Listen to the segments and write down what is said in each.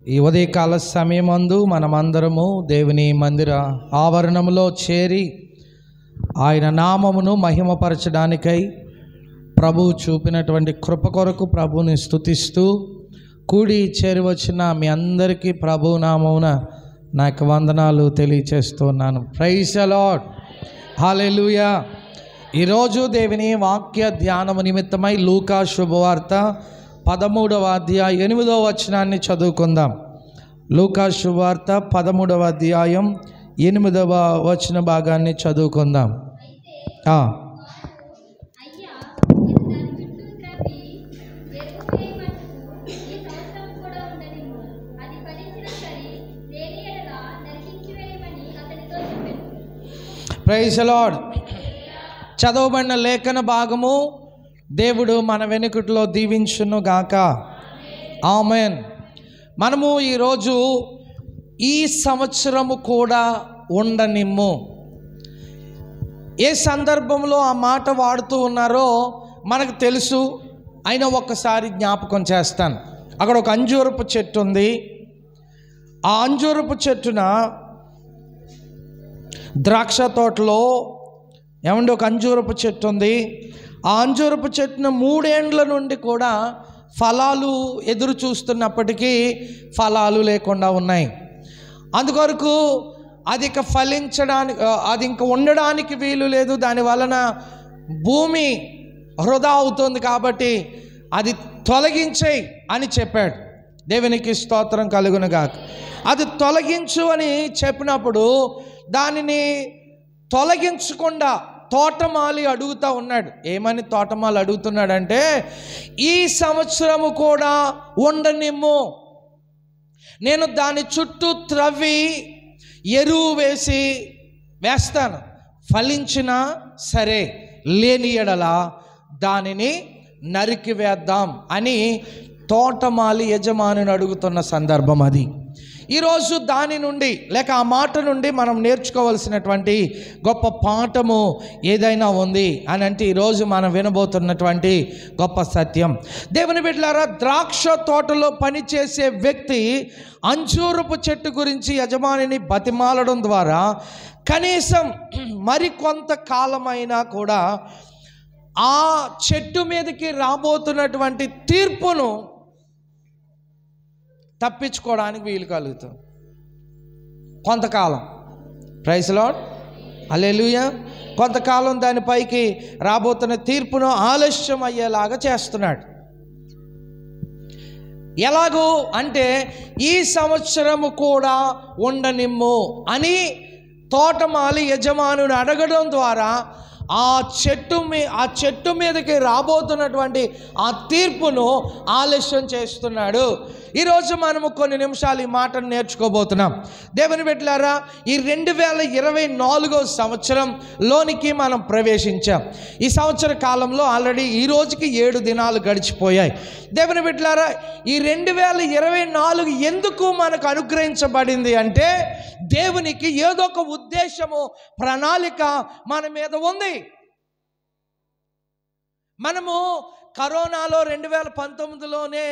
ఈ ఉదయకాల సమయమందు మనమందరము దేవుని మందిర ఆవరణములో చేరి ఆయన నామమును మహిమపరచడానికై ప్రభువు చూపినటువంటి కృప కొరకు ప్రభువుని స్తుతిస్తూ కూడి చేరి వచ్చిన మీ అందరికీ ప్రభు నామమున నాకు వందనాలు తెలియచేస్తున్నాను. ప్రైజ్ ది లార్డ్, హల్లెలూయా. ఈరోజు దేవుని వాక్య ధ్యానము నిమిత్తమై లూకా శుభవార్త 13వ అధ్యాయం 8వ వచనాన్ని చదువుకుందాం. లూకా శుభవార్త 13వ అధ్యాయం 8వ వచన భాగాన్ని చదువుకుందాం. Praise the lord. చదవబడిన లేఖన భాగము దేవుడు మన వెనుకట్లో దీవించును గాక. ఆమేన్. మనము ఈరోజు ఈ సంవత్సరము కూడా ఉండనిమ్ము. ఏ సందర్భంలో ఆ మాట వాడుతూ ఉన్నారో మనకు తెలుసు, అయినా ఒక్కసారి జ్ఞాపకం చేస్తాను. అక్కడ ఒక అంజూరపు చెట్టు ఉంది. ఆ అంజూరపు చెట్టున ద్రాక్ష తోటలో ఒక అంజూరపు చెట్టు ఉంది. ఆ అంజూరపు చెట్టున 3 ఏండ్ల నుండి కూడా ఫలాలు ఎదురు చూస్తున్నప్పటికీ ఫలాలు లేకుండా ఉన్నాయి. అందుకొరకు అది ఇక ఫలించడానికి, అది ఇంక ఉండడానికి వీలు లేదు. దాని వలన భూమి వృధా అవుతుంది. కాబట్టి అది తొలగించేయి అని చెప్పాడు. దేవునికి స్తోత్రం కలుగును గాక. అది తొలగించు అని చెప్పినప్పుడు దానిని తొలగించకుండా తోటమాలి అడుగుతూ ఉన్నాడు. ఏమని తోటమాలి అడుగుతున్నాడంటే, ఈ సంవత్సరము కూడా ఉండనిమ్ము, నేను దాని చుట్టూ త్రవ్వి ఎరువు వేస్తాను, ఫలించినా సరే, లేని ఎడల దానిని నరికి వేద్దాం అని తోటమాలి యజమానిని అడుగుతున్న సందర్భం అది. ఈరోజు దాని నుండి లేక ఆ మాట నుండి మనం నేర్చుకోవాల్సినటువంటి గొప్ప పాఠము ఏదైనా ఉంది అని అంటే ఈరోజు మనం వినబోతున్నటువంటి గొప్ప సత్యం. దేవుని బిడ్డలారా, ద్రాక్ష తోటలో పనిచేసే వ్యక్తి అంజూరపు చెట్టు గురించి యజమానిని బతిమాలడం ద్వారా కనీసం మరికొంత కాలమైనా కూడా ఆ చెట్టు మీదకి రాబోతున్నటువంటి తీర్పును తప్పించుకోవడానికి వీలు కలుగుతుంది. కొంతకాలం, ప్రైజ్ ది లార్డ్, హల్లెలూయా, కొంతకాలం దానిపైకి రాబోతున్న తీర్పును ఆలస్యం అయ్యేలాగా చేస్తున్నాడు. ఎలాగూ అంటే ఈ సంవత్సరము కూడా ఉండనిమ్ము అని తోటమాలి యజమానుని అడగడం ద్వారా ఆ చెట్టు మీదకి రాబోతున్నటువంటి ఆ తీర్పును ఆలస్యం చేస్తున్నాడు. ఈరోజు మనము కొన్ని నిమిషాలు ఈ మాటను నేర్చుకోబోతున్నాం. దేవుని బిడ్డలారా, ఈ 2024వ సంవత్సరంలోనికి మనం ప్రవేశించాం. ఈ సంవత్సర కాలంలో ఆల్రెడీ ఈ రోజుకి 7 దినాలు గడిచిపోయాయి. దేవుని బిడ్డలారా, ఈ 2024 ఎందుకు మనకు అనుగ్రహించబడింది అంటే దేవునికి ఏదో ఒక ఉద్దేశము, ప్రణాళిక మన మీద ఉంది. మనము కరోనాలో 2019లోనే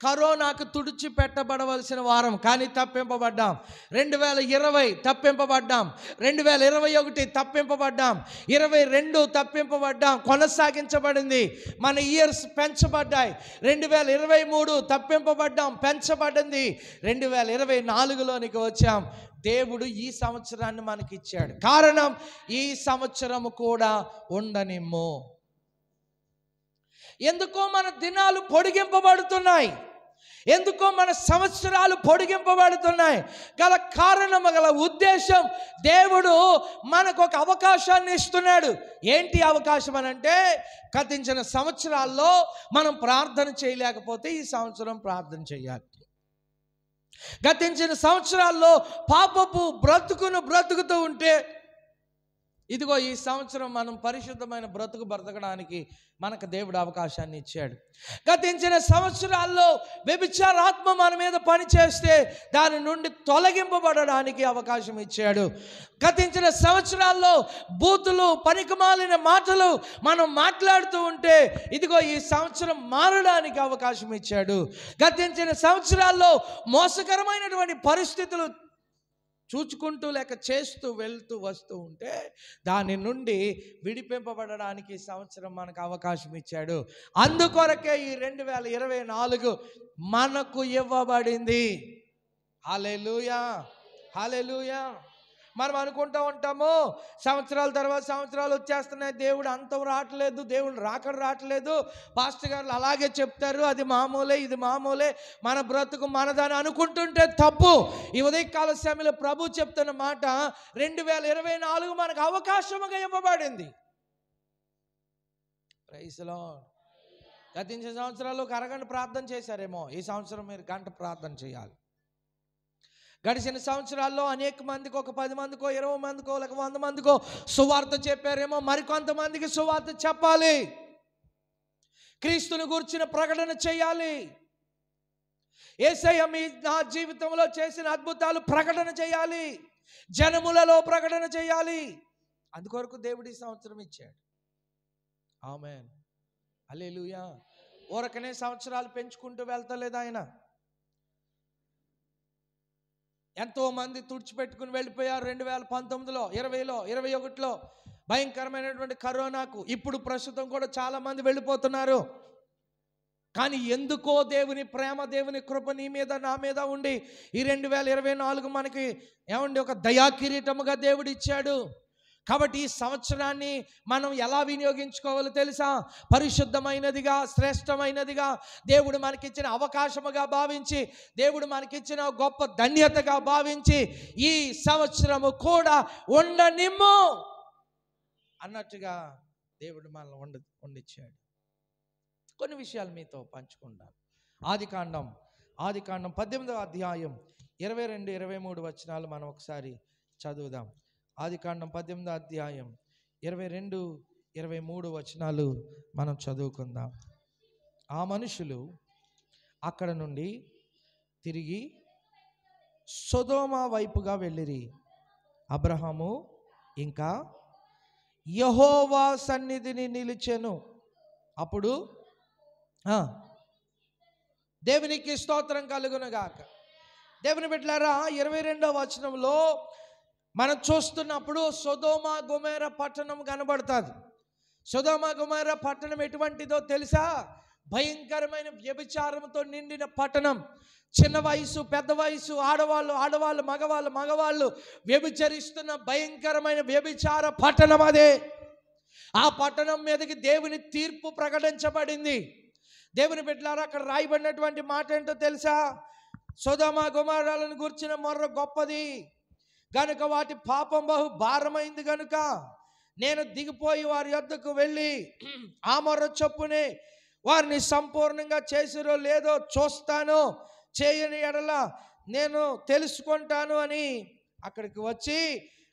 కరోనాకు తుడిచిపెట్టబడవలసిన వారం, కానీ తప్పింపబడ్డాం. 2020 తప్పింపబడ్డాం, 2021 తప్పింపబడ్డాం, 22 తప్పింపబడ్డాం, కొనసాగించబడింది. మన ఇయర్స్ పెంచబడ్డాయి. 2023 తప్పింపబడ్డాం, పెంచబడింది. 2024లోనికి వచ్చాం. దేవుడు ఈ సంవత్సరాన్ని మనకిచ్చాడు. కారణం, ఈ సంవత్సరము కూడా ఉండనిమ్ము. ఎందుకో మన దినాలు పొడిగింపబడుతున్నాయి, ఎందుకో మన సంవత్సరాలు పొడిగింపబడుతున్నాయి. గల కారణం, గల ఉద్దేశం, దేవుడు మనకు ఒక అవకాశాన్ని ఇస్తున్నాడు. ఏంటి అవకాశం అని అంటే, గతించిన సంవత్సరాల్లో మనం ప్రార్థన చేయలేకపోతే ఈ సంవత్సరం ప్రార్థన చేయాలి. గతించిన సంవత్సరాల్లో పాపపు బ్రతుకుతూ ఉంటే ఇదిగో ఈ సంవత్సరం మనం పరిశుద్ధమైన బ్రతకడానికి మనకు దేవుడు అవకాశాన్ని ఇచ్చాడు. గతించిన సంవత్సరాల్లో వ్యభిచారాత్మ మన మీద పనిచేస్తే దాని నుండి తొలగింపబడడానికి అవకాశం ఇచ్చాడు. గతించిన సంవత్సరాల్లో బూతులు, పనికిమాలిన మాటలు మనం మాట్లాడుతూ ఉంటే ఇదిగో ఈ సంవత్సరం మారడానికి అవకాశం ఇచ్చాడు. గతించిన సంవత్సరాల్లో మోసకరమైనటువంటి పరిస్థితులు చూచుకుంటూ లేక చేస్తూ వెళ్తూ వస్తూ ఉంటే దాని నుండి విడిపింపబడడానికి సంవత్సరం మనకు అవకాశం ఇచ్చాడు. అందుకొరకే ఈ 2024 మనకు ఇవ్వబడింది. హల్లెలూయా, హల్లెలూయా. మనం అనుకుంటూ ఉంటాము సంవత్సరాల తర్వాత సంవత్సరాలు వచ్చేస్తున్నాయి, దేవుడు అంతం రావట్లేదు, దేవుడు రావట్లేదు, పాస్టర్ గారు అలాగే చెప్తారు, అది మామూలే, ఇది మామూలే, మన బ్రతుకు మనదని అనుకుంటుంటే తప్పు. ఈ ఉదయకాల సమయంలో ప్రభు చెప్తున్న మాట 2024 మనకు అవకాశముగా ఇవ్వబడింది. Praise the lord. గతించిన సంవత్సరాలు ఒక అరగంట ప్రార్థన చేశారేమో, ఈ సంవత్సరం మీరు గంట ప్రార్థన చేయాలి. గడిచిన సంవత్సరాల్లో అనేక మందికి, ఒక 10 మందికో 20 మందికో లేక 100 మందికో సువార్త చెప్పారేమో, మరికొంతమందికి సువార్త చెప్పాలి. క్రీస్తుని గురించిన ప్రకటన చేయాలి. యేసయ్య నా జీవితంలో చేసిన అద్భుతాలు ప్రకటన చేయాలి, జనములలో ప్రకటన చేయాలి. అందుకొరకు దేవుడు ఈ సంవత్సరం ఇచ్చాడు. ఆమేన్, హల్లెలూయా. ఊరకనే సంవత్సరాలు పెంచుకుంటూ వెళ్తలేదు ఆయన. ఎంతోమంది తుడిచిపెట్టుకుని వెళ్ళిపోయారు 2019లో, 20లో, 21లో భయంకరమైనటువంటి కరోనాకు. ఇప్పుడు ప్రస్తుతం కూడా చాలామంది వెళ్ళిపోతున్నారు. కానీ ఎందుకో దేవుని ప్రేమ, దేవుని కృప నీ మీద నా మీద ఉండి ఈ 2024 మనకి ఒక దయా కిరీటముగా దేవుడు ఇచ్చాడు. కాబట్టి ఈ సంవత్సరాన్ని మనం ఎలా వినియోగించుకోవాలో తెలుసా? పరిశుద్ధమైనదిగా, శ్రేష్టమైనదిగా, దేవుడు మనకిచ్చిన అవకాశముగా భావించి, దేవుడు మనకిచ్చిన గొప్ప ధన్యతగా భావించి ఈ సంవత్సరము కూడా ఉండనిమ్ము అన్నట్టుగా దేవుడు మనల్ని వండిచ్చాడు. కొన్ని విషయాలు మీతో పంచుకుంటాను. ఆదికాండం 18వ అధ్యాయం 22, 23 వచనాలు మనం ఒకసారి చదువుదాం. ఆదికాండం 18వ అధ్యాయం 22, 23 వచనాలు మనం చదువుకుందాం. ఆ మనుషులు అక్కడ నుండి తిరిగి సొదొమ వైపుగా వెళ్ళిరి. అబ్రహాము ఇంకా యెహోవా సన్నిధిని నిలిచెను. అప్పుడు దేవునికి స్తోత్రం కలుగునుగాక. దేవుని బిడ్డలారా, 22వ వచనంలో మనం చూస్తున్నప్పుడు సొదొమ గొమొర్రా పట్టణం కనబడుతుంది. సొదొమ గొమొర్రా పట్టణం ఎటువంటిదో తెలుసా? భయంకరమైన వ్యభిచారంతో నిండిన పట్టణం. చిన్న వయసు, పెద్ద వయసు, ఆడవాళ్ళు, మగవాళ్ళు వ్యభిచరిస్తున్న భయంకరమైన వ్యభిచార పట్టణం అదే. ఆ పట్టణం మీదకి దేవుని తీర్పు ప్రకటించబడింది. దేవుని బిడ్డలారా, అక్కడ రాయబడినటువంటి మాట ఏంటో తెలుసా? సొదొమ గొమొర్రాలను గురించిన మొర్ర గొప్పది గనుక వాటి పాపం బహు భారమైంది గనుక నేను దిగిపోయి వారి యొద్దకు వెళ్ళి ఆ మొర్ర చొప్పునే వారిని సంపూర్ణంగా చేసిరో లేదో చూస్తాను, చేయని ఎడల నేను తెలుసుకుంటాను అని అక్కడికి వచ్చి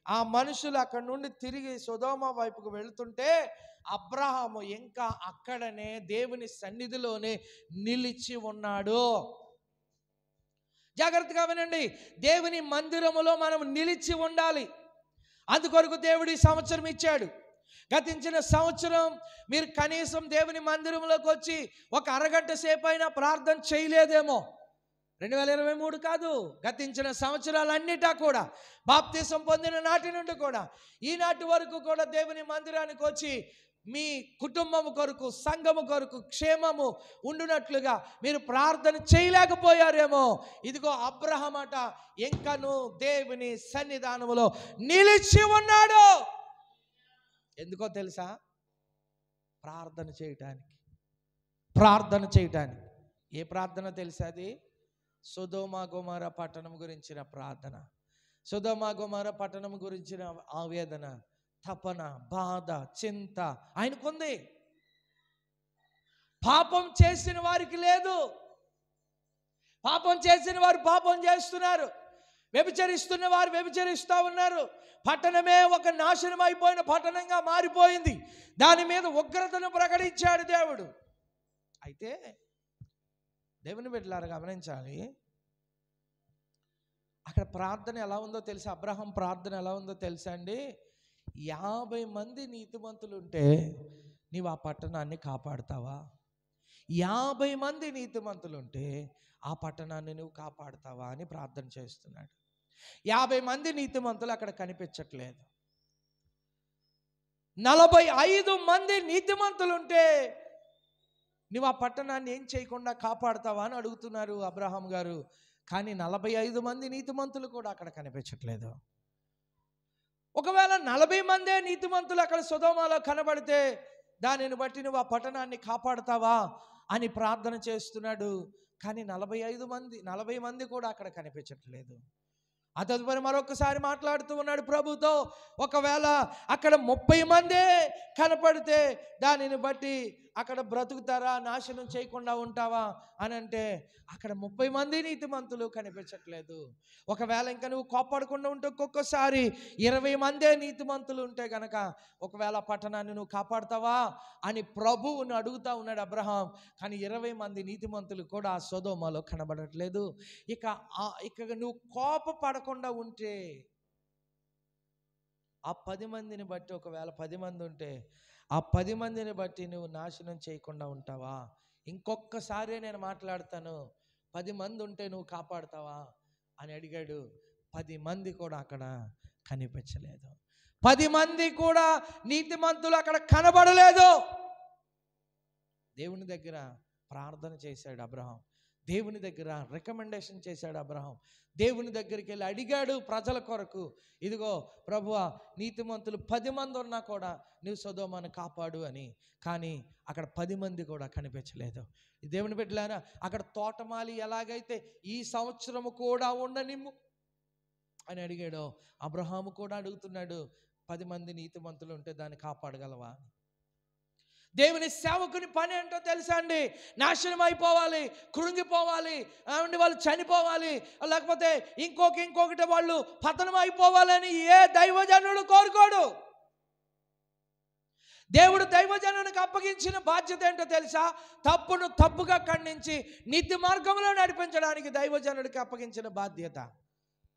ఆ మనుషులు అక్కడి నుండి తిరిగి సొదొమ వైపుకు వెళుతుంటే అబ్రహాము ఇంకా అక్కడనే దేవుని సన్నిధిలోనే నిలిచి ఉన్నాడు. జాగ్రత్తగా వినండి, దేవుని మందిరములో మనం నిలిచి ఉండాలి. అందుకొరకు దేవుడు ఈ సంవత్సరం ఇచ్చాడు. గతించిన సంవత్సరం మీరు కనీసం దేవుని మందిరంలోకి వచ్చి ఒక అరగంట సేపు అయినా ప్రార్థన చేయలేదేమో. 2023 కాదు, గతించిన సంవత్సరాలన్నిటా కూడా, బాప్తిసం పొందిన నాటి నుండి కూడా ఈనాటి వరకు కూడా దేవుని మందిరానికి వచ్చి మీ కుటుంబము కొరకు, సంఘము కొరకు క్షేమము ఉండునట్లుగా మీరు ప్రార్థన చేయలేకపోయారేమో. ఇదిగో అబ్రహామట ఇంకను దేవుని సన్నిధానములో నిలిచి ఉన్నాడు. ఎందుకో తెలుసా? ప్రార్థన చేయటానికి. ఏ ప్రార్థన తెలుసా? అది సొదొమ గొమొర్రా పట్టణం గురించిన ప్రార్థన. సొదొమ గొమొర్రా పట్టణం గురించిన ఆవేదన, తపన, బాధ, చింత ఆయనకుంది. పాపం చేసిన వారికి లేదు. పాపం చేసిన వారు పాపం చేస్తున్నారు. వ్యభిచరిస్తున్న వారు వ్యభిచరిస్తూ ఉన్నారు. పట్టణమే ఒక నాశనం అయిపోయిన పట్టణంగా మారిపోయింది. దాని మీద ఉగ్రతను ప్రకటించాడు దేవుడు. అయితే దేవుని బిడ్డలారా గమనించాలి, అక్కడ ప్రార్థన ఎలా ఉందో తెలుసా? అబ్రహాం ప్రార్థన ఎలా ఉందో తెలుసా అండి? 50 మంది నీతిమంతులు ఉంటే నీవు ఆ పట్టణాన్ని కాపాడుతావా? 50 మంది నీతిమంతులు ఉంటే ఆ పట్టణాన్ని నువ్వు కాపాడుతావా అని ప్రార్థన చేస్తున్నాడు. 50 మంది నీతిమంతులు అక్కడ కనిపించట్లేదు. 45 మంది నీతిమంతులు ఉంటే నువ్వు ఆ పట్టణాన్ని ఏం చేయకుండా కాపాడుతావా అని అడుగుతున్నారు అబ్రహాం గారు. కానీ 45 మంది నీతిమంతులు కూడా అక్కడ కనిపించట్లేదు. ఒకవేళ 40 మందే నీతిమంతులు అక్కడ సొదొమలో కనబడితే దానిని బట్టి నువ్వు ఆ పట్టణాన్ని కాపాడుతావా అని ప్రార్థన చేస్తున్నాడు. కానీ 40 మంది కూడా అక్కడ కనిపించట్లేదు. ఆ తదుపరి మరొకసారి మాట్లాడుతూ ఉన్నాడు ప్రభుతో, ఒకవేళ అక్కడ 30 మందే కనపడితే దానిని బట్టి అక్కడ బ్రతుకుతారా, నాశనం చేయకుండా ఉంటావా అని అంటే అక్కడ 30 మంది నీతిమంతులు కనిపించట్లేదు. ఒకవేళ ఇంకా నువ్వు కోప్పడకుండా ఉంటే ఒక్కొక్కసారి 20 మందే నీతిమంతులు ఉంటే గనక ఒకవేళ పట్టణాన్ని నువ్వు కాపాడుతావా అని ప్రభువును అడుగుతా ఉన్నాడు అబ్రహాం. కానీ 20 మంది నీతిమంతులు కూడా ఆ సొదొమలో కనబడట్లేదు. ఇక నువ్వు కోపపడకుండా ఉంటే ఆ 10 మందిని బట్టి, ఒకవేళ 10 మంది ఉంటే ఆ 10 మందిని బట్టి నువ్వు నాశనం చేయకుండా ఉంటావా? ఇంకొకసారి నేను మాట్లాడతాను, 10 మంది ఉంటే నువ్వు కాపాడుతావా అని అడిగాడు. 10 మంది కూడా అక్కడ కనిపించలేదు. 10 మంది కూడా నీతిమంతులు అక్కడ కనబడలేదు. దేవుని దగ్గర ప్రార్థన చేశాడు అబ్రహాం. దేవుని దగ్గర రికమెండేషన్ చేశాడు అబ్రహాం. దేవుని దగ్గరికి వెళ్ళి అడిగాడు ప్రజల కొరకు, ఇదిగో ప్రభువా, నీతిమంతులు 10 మంది ఉన్నా కూడా నువ్వు సొదొమను కాపాడు అని. కానీ అక్కడ 10 మంది కూడా కనిపించలేదు. దేవుని బిడ్డలారా, అక్కడ తోటమాలి ఎలాగైతే ఈ సంవత్సరము కూడా ఉండనిమ్ము అని అడిగాడో అబ్రహాము కూడా అడుగుతున్నాడు, 10 మంది నీతిమంతులు ఉంటే దాన్ని కాపాడగలవా? దేవుని సేవకుని పని ఏంటో తెలుసా అండి? నాశనం అయిపోవాలి, కృంగిపోవాలి, వాళ్ళు చనిపోవాలి, లేకపోతే ఇంకొకటి వాళ్ళు పతనం అయిపోవాలని ఏ దైవజనుడు కోరుకోడు. దేవుడు దైవజనునికి అప్పగించిన బాధ్యత ఏంటో తెలుసా? తప్పును తప్పుగా ఖండించి నీతి మార్గంలో నడిపించడానికి దైవజనుడికి అప్పగించిన బాధ్యత.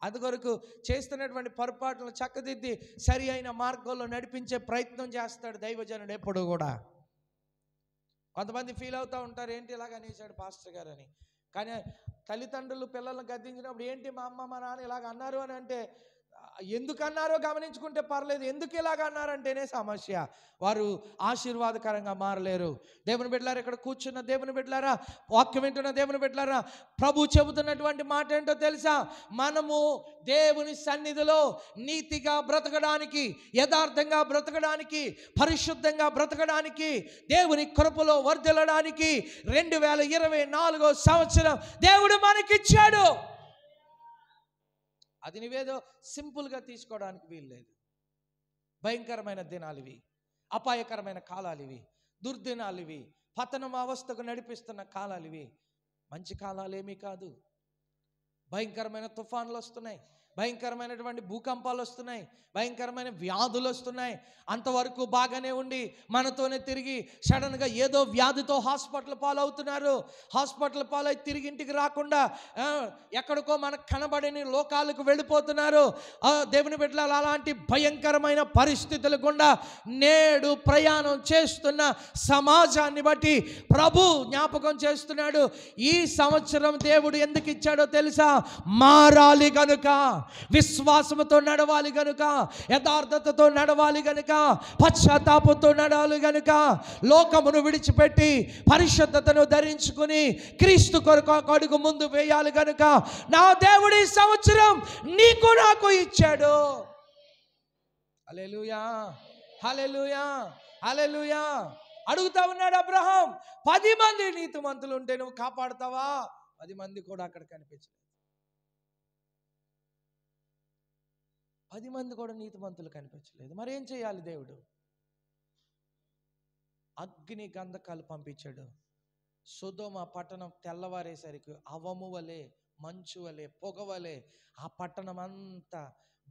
అందుకొరకు చేస్తున్నటువంటి పొరపాట్లను చక్కదిద్ది సరి అయిన మార్గంలో నడిపించే ప్రయత్నం చేస్తాడు దైవజనుడు ఎప్పుడు కూడా. కొంతమంది ఫీల్ అవుతూ ఉంటారు, ఏంటి ఇలాగ అనేసాడు పాస్టర్ గారు అని. కానీ తల్లిదండ్రులు పిల్లలను గద్దించినప్పుడు ఏంటి మా అమ్మ మా నాన్న ఇలాగ అన్నారు అని అంటే ఎందుకు అన్నారో గమనించుకుంటే పర్లేదు. ఎందుకు ఇలాగ అన్నారంటేనే సమస్య. వారు ఆశీర్వాదకరంగా మారలేరు. దేవుని బిడ్డలారా, ఇక్కడ కూర్చున్న దేవుని బిడ్డలారా, వాక్యం వింటున్న దేవుని బిడ్డలారా, ప్రభు చెబుతున్నటువంటి మాట ఏంటో తెలుసా? మనము దేవుని సన్నిధిలో నీతిగా బ్రతకడానికి, యథార్థంగా బ్రతకడానికి, పరిశుద్ధంగా బ్రతకడానికి, దేవుని కృపలో వర్ధిల్లడానికి 2024 సంవత్సరం దేవుడు మనకిచ్చాడు. అది నువ్వేదో సింపుల్గా తీసుకోవడానికి వీల్లేదు. భయంకరమైన దినాలు ఇవి, అపాయకరమైన కాలాలు ఇవి, దుర్దినాలు ఇవి, పతనం అవస్థకు నడిపిస్తున్న కాలాలు ఇవి. మంచి కాలాలు ఏమీ కాదు. భయంకరమైన తుఫాన్లు వస్తున్నాయి, భయంకరమైనటువంటి భూకంపాలు వస్తున్నాయి, భయంకరమైన వ్యాధులు వస్తున్నాయి. అంతవరకు బాగానే ఉండి మనతోనే తిరిగి సడన్గా ఏదో వ్యాధితో హాస్పిటల్ పాలవుతున్నారు. హాస్పిటల్ పాలై తిరిగి ఇంటికి రాకుండా ఎక్కడికో మనకు కనబడని లోకాలకు వెళ్ళిపోతున్నారు. దేవుని బిడ్డలారా, అలాంటి భయంకరమైన పరిస్థితుల గుండా నేడు ప్రయాణం చేస్తున్న సమాజాన్ని బట్టి ప్రభు జ్ఞాపకం చేస్తున్నాడు. ఈ సంవత్సరం దేవుడు ఎందుకు ఇచ్చాడో తెలుసా? మారాలి గనుక, విశ్వాసముతో నడవాలి గనుక, యథార్థతతో నడవాలి గనుక, పశ్చాత్తాపంతో నడవాలి గనుక, లోకమును విడిచిపెట్టి పరిశుద్ధతను ధరించుకుని క్రీస్తు కొరకు అడుగు ముందు వేయాలి గనుక నా దేవుడి సంవత్సరం నీకు నాకు ఇచ్చాడు. హల్లెలూయా, హల్లెలూయా, హల్లెలూయా. అడుగుతా ఉన్నాడు అబ్రహాం, 10 మంది నీతిమంతులు ఉంటే నువ్వు కాపాడుతావా? 10 మంది కూడా అక్కడ కనిపించలేదు. 10 మంది కూడా నీతిమంతులు కనిపించలేదు. మరి ఏం చేయాలి? దేవుడు అగ్ని గంధకాలు పంపించాడు. సొదొమ పట్టణం తెల్లవారేసరికి అవము వలె మంచు వలె పొగవలే ఆ పట్టణం అంతా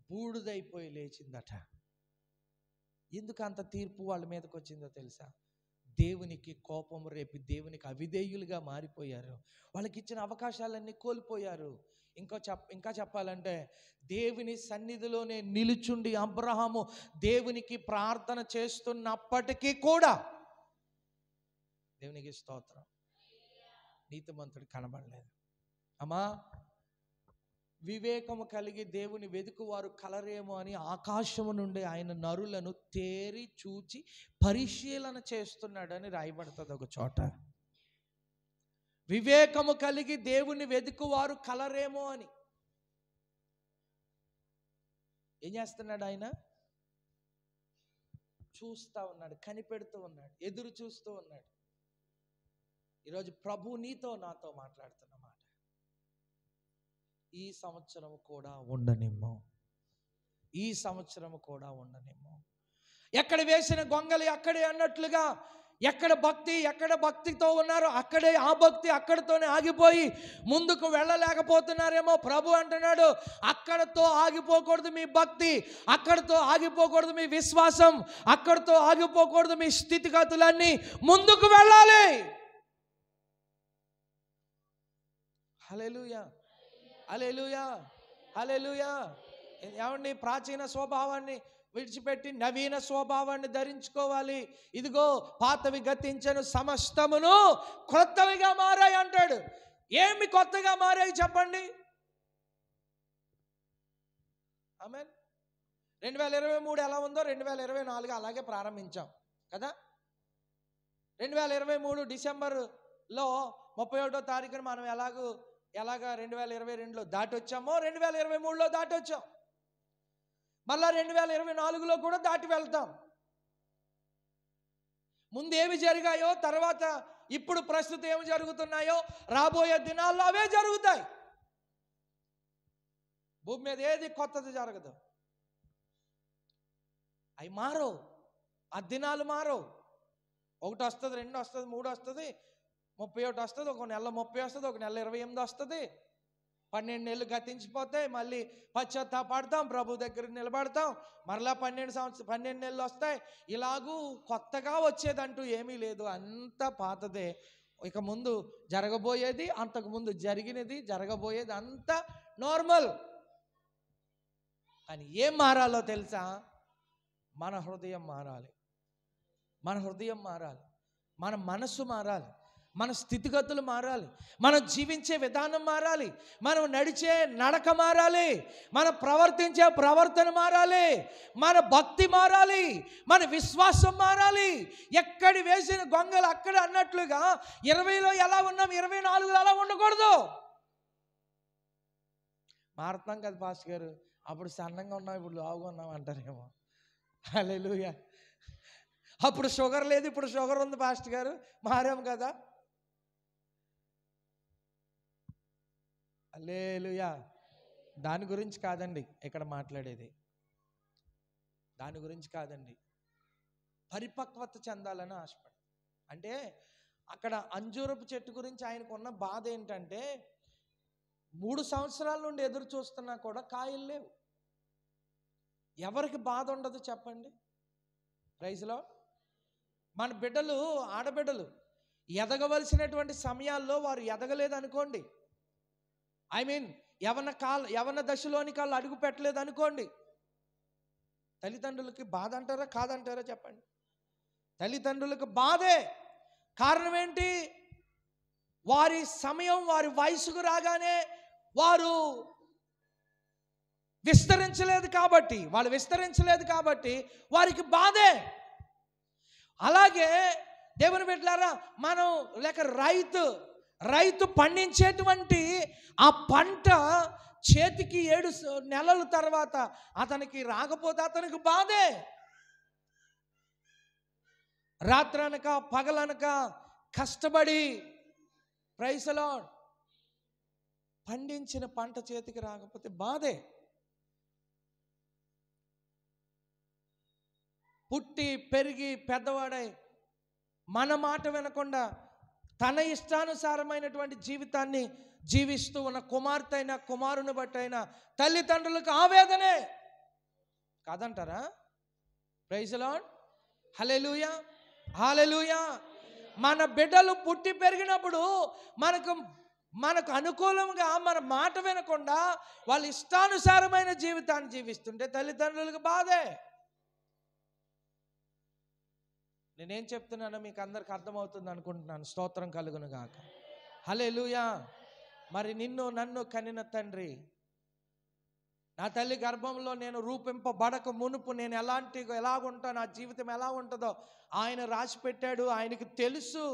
బూడిదైపోయి లేచిందట. ఎందుకు అంత తీర్పు వాళ్ళ మీదకి వచ్చిందో తెలుసా? దేవునికి కోపం రేపి దేవునికి అవిధేయులుగా మారిపోయారు. వాళ్ళకి ఇచ్చిన అవకాశాలన్నీ కోల్పోయారు. ఇంకా చెప్పాలంటే దేవుని సన్నిధిలోనే నిలుచుండి అబ్రహాము దేవునికి ప్రార్థన చేస్తున్నప్పటికీ కూడా దేవునికి స్తోత్రం, నీతిమంతుడు కనబడలేదు. అమ్మా, వివేకము కలిగి దేవుని వెతుకువారు కలరేమో అని ఆకాశము నుండి ఆయన నరులను తేరి చూచి పరిశీలన చేస్తున్నాడని రాయబడుతుంది ఒక చోట. వివేకము కలిగి దేవుని వెతుకువారు కలరేమో అని ఏం చేస్తున్నాడు? ఆయన చూస్తూ ఉన్నాడు, కనిపెడుతూ ఉన్నాడు, ఎదురు చూస్తూ ఉన్నాడు. ఈరోజు ప్రభు నీతో నాతో మాట్లాడుతున్న మాట, ఈ సంవత్సరం కూడా ఉండనిమ్ము, ఈ సంవత్సరం కూడా ఉండనిమ్ము. ఎక్కడ వేసిన గొంగలి అక్కడే అన్నట్లుగా, ఎక్కడ భక్తితో ఉన్నారో అక్కడే ఆ భక్తి అక్కడితోనే ఆగిపోయి ముందుకు వెళ్ళలేకపోతున్నారేమో. ప్రభు అంటున్నాడు, అక్కడతో ఆగిపోకూడదు మీ భక్తి, అక్కడతో ఆగిపోకూడదు మీ విశ్వాసం, అక్కడతో ఆగిపోకూడదు మీ స్థితిగతులన్నీ, ముందుకు వెళ్ళాలి. హల్లెలూయా, హల్లెలూయా, హల్లెలూయా. ఏమండి, ప్రాచీన స్వభావాన్ని విడిచిపెట్టి నవీన స్వభావాన్ని ధరించుకోవాలి. ఇదిగో పాతవి గతించను, సమస్తమును క్రొత్తవిగా మారాయి అంటాడు. ఏమి కొత్తగా మారాయి చెప్పండి? ఆమేన్. 2023 ఎలా ఉందో 2024 అలాగే ప్రారంభించాం కదా. 2023 డిసెంబర్లో 31వ తారీఖున మనం ఎలాగా 2022లో దాటి వచ్చామో 2023లో దాటి వచ్చాం. మళ్ళా 2024లో కూడా దాటి వెళ్తాం. ముందు ఏమి జరిగాయో, తర్వాత ఇప్పుడు ప్రస్తుతం ఏమి జరుగుతున్నాయో, రాబోయే దినాల్లో అవే జరుగుతాయి. భూమి మీద ఏది కొత్తది జరగదు. అవి మారవు, ఆ దినాలు మారవు. 1 వస్తుంది, 2 వస్తుంది, 3 వస్తుంది, 31 వస్తుంది, ఒక నెల 30 వస్తుంది, ఒక నెల 28 వస్తుంది. 12 నెలలు గతించిపోతాయి. మళ్ళీ పశ్చాత్తాపడతాం, ప్రభు దగ్గర నిలబడతాం, మరలా 12 నెలలు వస్తాయి. ఇలాగూ కొత్తగా వచ్చేదంటూ ఏమీ లేదు, అంత పాతదే. ఇక ముందు జరగబోయేది, అంతకుముందు జరిగినది, జరగబోయేది అంతా నార్మల్. కానీ ఏం మారాలో తెలుసా? మన హృదయం మారాలి, మన హృదయం మారాలి, మన మనసు మారాలి, మన స్థితిగతులు మారాలి, మనం జీవించే విధానం మారాలి, మనం నడిచే నడక మారాలి, మనం ప్రవర్తించే ప్రవర్తన మారాలి, మన భక్తి మారాలి, మన విశ్వాసం మారాలి. ఎక్కడి వేసిన గొంగలు అక్కడ అన్నట్లుగా 20లో ఎలా ఉన్నాం 24లో అలా ఉండకూడదు. మారుతాం కదా పాస్టర్ గారు, అప్పుడు సన్నంగా ఉన్నాం, ఇప్పుడు లావుగా ఉన్నాం అంటారేమో. హల్లెలూయా. అప్పుడు షుగర్ లేదు, ఇప్పుడు షుగర్ ఉంది పాస్టర్ గారు, మారాం కదా. హల్లెలూయా. దాని గురించి కాదండి ఇక్కడ మాట్లాడేది, దాని గురించి కాదండి. పరిపక్వత చెందాలని ఆశపడ. అంటే అక్కడ అంజూరపు చెట్టు గురించి ఆయనకు ఉన్న బాధ ఏంటంటే 3 సంవత్సరాల నుండి ఎదురు చూస్తున్నా కూడా కాయలు లేవు. ఎవరికి బాధ ఉండదు చెప్పండి? Praise lord. మన బిడ్డలు, ఆడబిడ్డలు ఎదగవలసినటువంటి సమయాల్లో వారు ఎదగలేదు అనుకోండి, యవన దశలోని కాళ్ళు అడుగు పెట్టలేదు అనుకోండి, తల్లిదండ్రులకి బాధ అంటారా కాదంటారా చెప్పండి? తల్లిదండ్రులకు బాధే. కారణం ఏంటి? వారి సమయం, వారి వయసుకు రాగానే వారు విస్తరించలేదు కాబట్టి, వాళ్ళు విస్తరించలేదు కాబట్టి వారికి బాధే. అలాగే దేవుని బిడ్డలారా, మనం లేక రైతు పండించేటువంటి ఆ పంట చేతికి 7 నెలల తర్వాత అతనికి రాకపోతే అతనికి బాధే. రాత్రనక పగలనక కష్టపడి ప్రైజ్ ది లార్డ్ పండించిన పంట చేతికి రాకపోతే బాధే. పుట్టి పెరిగి పెద్దవాడై మన మాట వినకుండా తన ఇష్టానుసారమైనటువంటి జీవితాన్ని జీవిస్తూ ఉన్న కుమార్తె అయినా కుమారుని బట్టి అయినా తల్లిదండ్రులకు ఆవేదనే కాదంటారా? ప్రైజ్ లార్డ్, హల్లెలూయా, హల్లెలూయా. మన బిడ్డలు పుట్టి పెరిగినప్పుడు మనకు అనుకూలంగా మన మాట వినకుండా వాళ్ళ ఇష్టానుసారమైన జీవితాన్ని జీవిస్తుంటే తల్లిదండ్రులకు బాధే. నేనేం చెప్తున్నానో మీకు అందరికి అర్థమవుతుంది అనుకుంటున్నాను. స్తోత్రం కలుగును గాక, హల్లెలూయా. మరి నిన్ను నన్ను కనిన తండ్రి, నా తల్లి గర్భంలో నేను రూపింపబడక మునుపు నేను ఎలాగుంటా, నా జీవితం ఎలా ఉంటుందో ఆయన రాసి పెట్టాడు. ఆయనకి తెలుసు.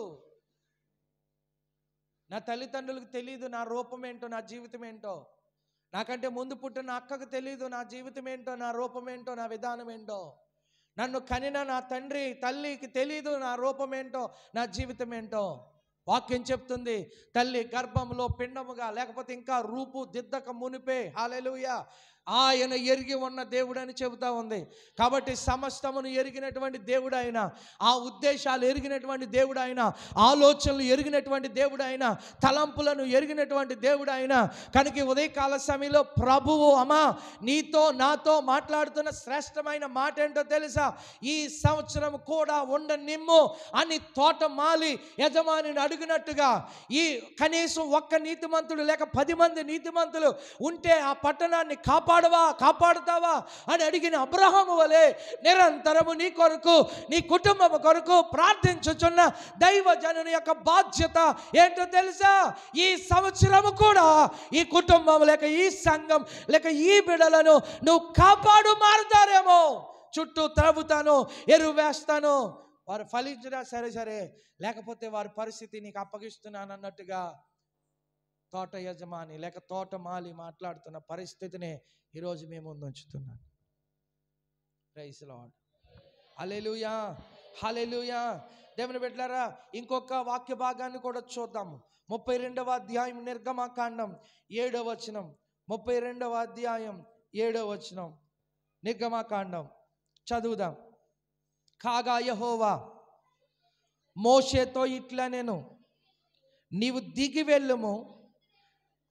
నా తల్లిదండ్రులకు తెలియదు నా రూపం ఏంటో, నా జీవితం ఏంటో. నాకంటే ముందు పుట్టిన అక్కకు తెలియదు నా జీవితం ఏంటో, నా రూపం ఏంటో, నా విధానం ఏంటో. నన్ను కనిన నా తండ్రి తల్లికి తెలీదు నా రూపం ఏంటో, నా జీవితం ఏంటో. వాక్యం చెప్తుంది, తల్లి గర్భంలో పిండముగా లేకపోతే ఇంకా రూపు దిద్దక మునిపే, హల్లెలూయా, ఆయన ఎరిగి ఉన్న దేవుడు అని చెబుతా ఉంది. కాబట్టి సమస్తమును ఎరిగినటువంటి దేవుడు ఆయన, ఆ ఉద్దేశాలు ఎరిగినటువంటి దేవుడు ఆయన, ఆలోచనలు ఎరిగినటువంటి దేవుడు ఆయన, తలంపులను ఎరిగినటువంటి దేవుడు ఆయన. కనుక ఉదయకాల సమయంలో ప్రభువు అమ్మా నీతో నాతో మాట్లాడుతున్న శ్రేష్టమైన మాట ఏంటో తెలుసా? ఈ సంవత్సరం కూడా ఉండనిమ్ము అని తోటమాలి యజమానిని అడిగినట్టుగా ఈ కనీసం ఒక్క నీతిమంతుడు లేక 10 మంది నీతిమంతులు ఉంటే ఆ పట్టణాన్ని కాపాడుతావా అని అడిగిన అబ్రహాము వలె నిరంతరము నీ కొరకు నీ కుటుంబం కొరకు ప్రార్థించుచున్న దైవజనుని యొక్క బాధ్యత ఏంటో తెలుసా? ఈ సంవత్సరము కూడా ఈ కుటుంబం లేక ఈ సంఘం లేక ఈ బిడ్డలను నువ్వు కాపాడు. మారుతారేమో, చుట్టూ త్రవ్వుతాను, ఎరువు వేస్తాను, వారు ఫలించినా సరే లేకపోతే వారి పరిస్థితి నీకు అప్పగిస్తున్నాను అన్నట్టుగా తోట యజమాని లేక తోటమాలి మాట్లాడుతున్న పరిస్థితిని ఈరోజు మేము ముందు ఉంచుతున్నాను. ప్రైజ్ లార్డ్, హల్లెలూయా, హల్లెలూయా. దేవుని బిడ్డలారా, ఇంకొక వాక్య భాగాన్ని కూడా చూద్దాము. 32వ అధ్యాయం నిర్గమకాండం 7వ వచనం. 32వ అధ్యాయం 7వ వచనం నిర్గమకాండం చదువుదాం. కాగా యెహోవా మోషేతో ఇట్లా నేను, నీవు దిగి వెళ్ళుము,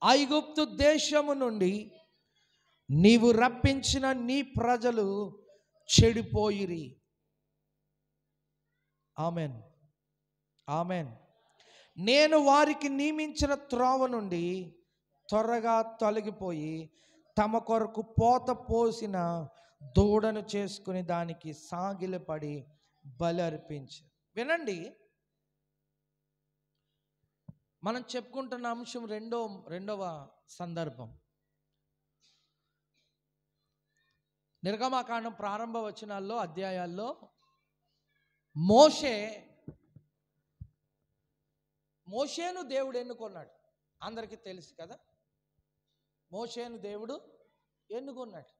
ఐగుప్తు దేశము నుండి నీవు రప్పించిన నీ ప్రజలు చెడిపోయిరి. Amen, amen. నేను వారికి నియమించిన త్రోవ నుండి త్వరగా తొలగిపోయి తమ కొరకు పోత పోసిన దూడను చేసుకుని దానికి సాగిలపడి బలి అర్పించారు. వినండి, మనం చెప్పుకుంటున్న అంశం రెండవ సందర్భం. నిర్గమకాండం ప్రారంభ వచనాల్లో అధ్యాయాల్లో మోషేను దేవుడు ఎన్నుకున్నాడు. అందరికీ తెలుసు కదా, మోషేను దేవుడు ఎన్నుకున్నాడు.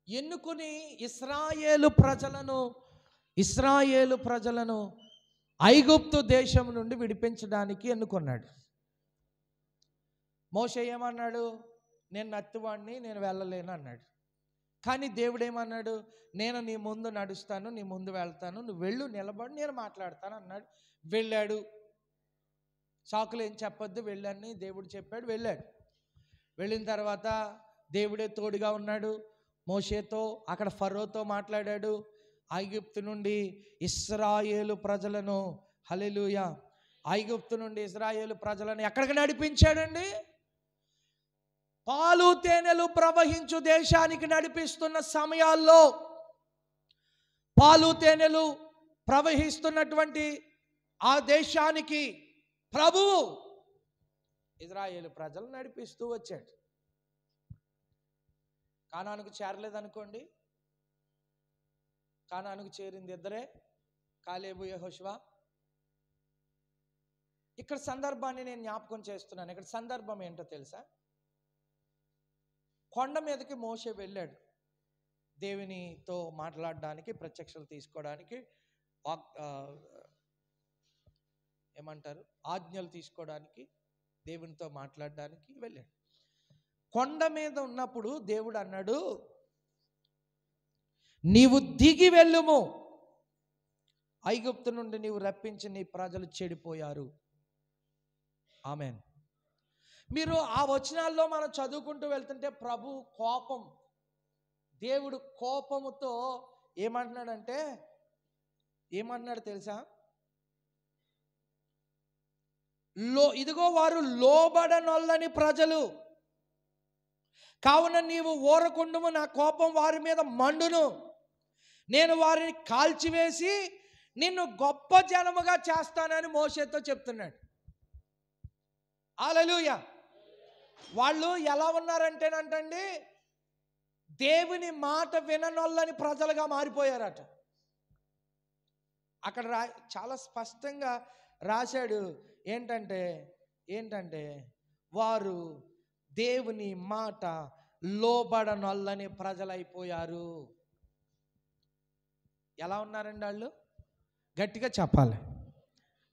ఎన్నుకుని ఇశ్రాయేలు ప్రజలను ఐగుప్తు దేశం నుండి విడిపించడానికి ఎన్నుకున్నాడు. మోషే ఏమన్నాడు? నేను నత్తివాడిని, నేను వెళ్ళలేను అన్నాడు. కానీ దేవుడు ఏమన్నాడు? నేను నీ ముందు నడుస్తాను, నీ ముందు వెళ్తాను, నువ్వు వెళ్ళు, నిలబడి నేను మాట్లాడతాను అన్నాడు. వెళ్ళాడు. సాకులు ఏం చెప్పొద్దు, వెళ్ళని దేవుడు చెప్పాడు. వెళ్ళాడు. వెళ్ళిన తర్వాత దేవుడే తోడుగా ఉన్నాడు. మోషేతో అక్కడ ఫరోతో మాట్లాడాడు. ఐగుప్తు నుండి ఇశ్రాయేలు ప్రజలను, హల్లెలూయా, ఐగుప్తు నుండి ఇశ్రాయేలు ప్రజలను ఎక్కడికి నడిపించాడండి? పాలు తేనెలు ప్రవహించు దేశానికి నడిపిస్తున్న సమయాల్లో, పాలు తేనెలు ప్రవహిస్తున్నటువంటి ఆ దేశానికి ప్రభువు ఇశ్రాయేలు ప్రజలు నడిపిస్తూ వచ్చాడు. కానానుకు చేరలేదనుకోండి, కానానుకు చేరింది ఇద్దరే, కాలేబు యెహోషువ. ఇక్కడ సందర్భాన్ని నేను జ్ఞాపకం చేస్తున్నాను. ఇక్కడ సందర్భం ఏంటో తెలుసా? కొండ మీదకి మోషే వెళ్ళాడు దేవునితో మాట్లాడడానికి, ప్రత్యక్షలు తీసుకోవడానికి, ఏమంటారు, ఆజ్ఞలు తీసుకోవడానికి, దేవునితో మాట్లాడడానికి వెళ్ళాడు. కొండ మీద ఉన్నప్పుడు దేవుడు అన్నాడు, నీవు దిగి వెళ్ళుము, ఐగుప్తు నుండి నీవు రప్పించి నీ ప్రజలు చెడిపోయారు. ఆమెన్. మీరు ఆ వచనాల్లో మనం చదువుకుంటూ వెళ్తుంటే ప్రభు కోపం, దేవుడు కోపముతో ఏమంటున్నాడు తెలుసా? ఇదిగో వారు లోబడనొల్లని ప్రజలు, కావున నీవు ఊరకుండుము, నా కోపం వారి మీద మండును, నేను వారిని కాల్చివేసి నిన్ను గొప్ప జనముగా చేస్తానని మోషేతో చెప్తున్నాడు. హల్లెలూయా. వాళ్ళు ఎలా ఉన్నారంటేనంటండి, దేవుని మాట విననొల్లని ప్రజలుగా మారిపోయారట. అక్కడ చాలా స్పష్టంగా రాశాడు ఏంటంటే వారు దేవుని మాట లోబడనొల్లని ప్రజలైపోయారు. ఎలా ఉన్నారండి వాళ్ళు? గట్టిగా చెప్పాలి.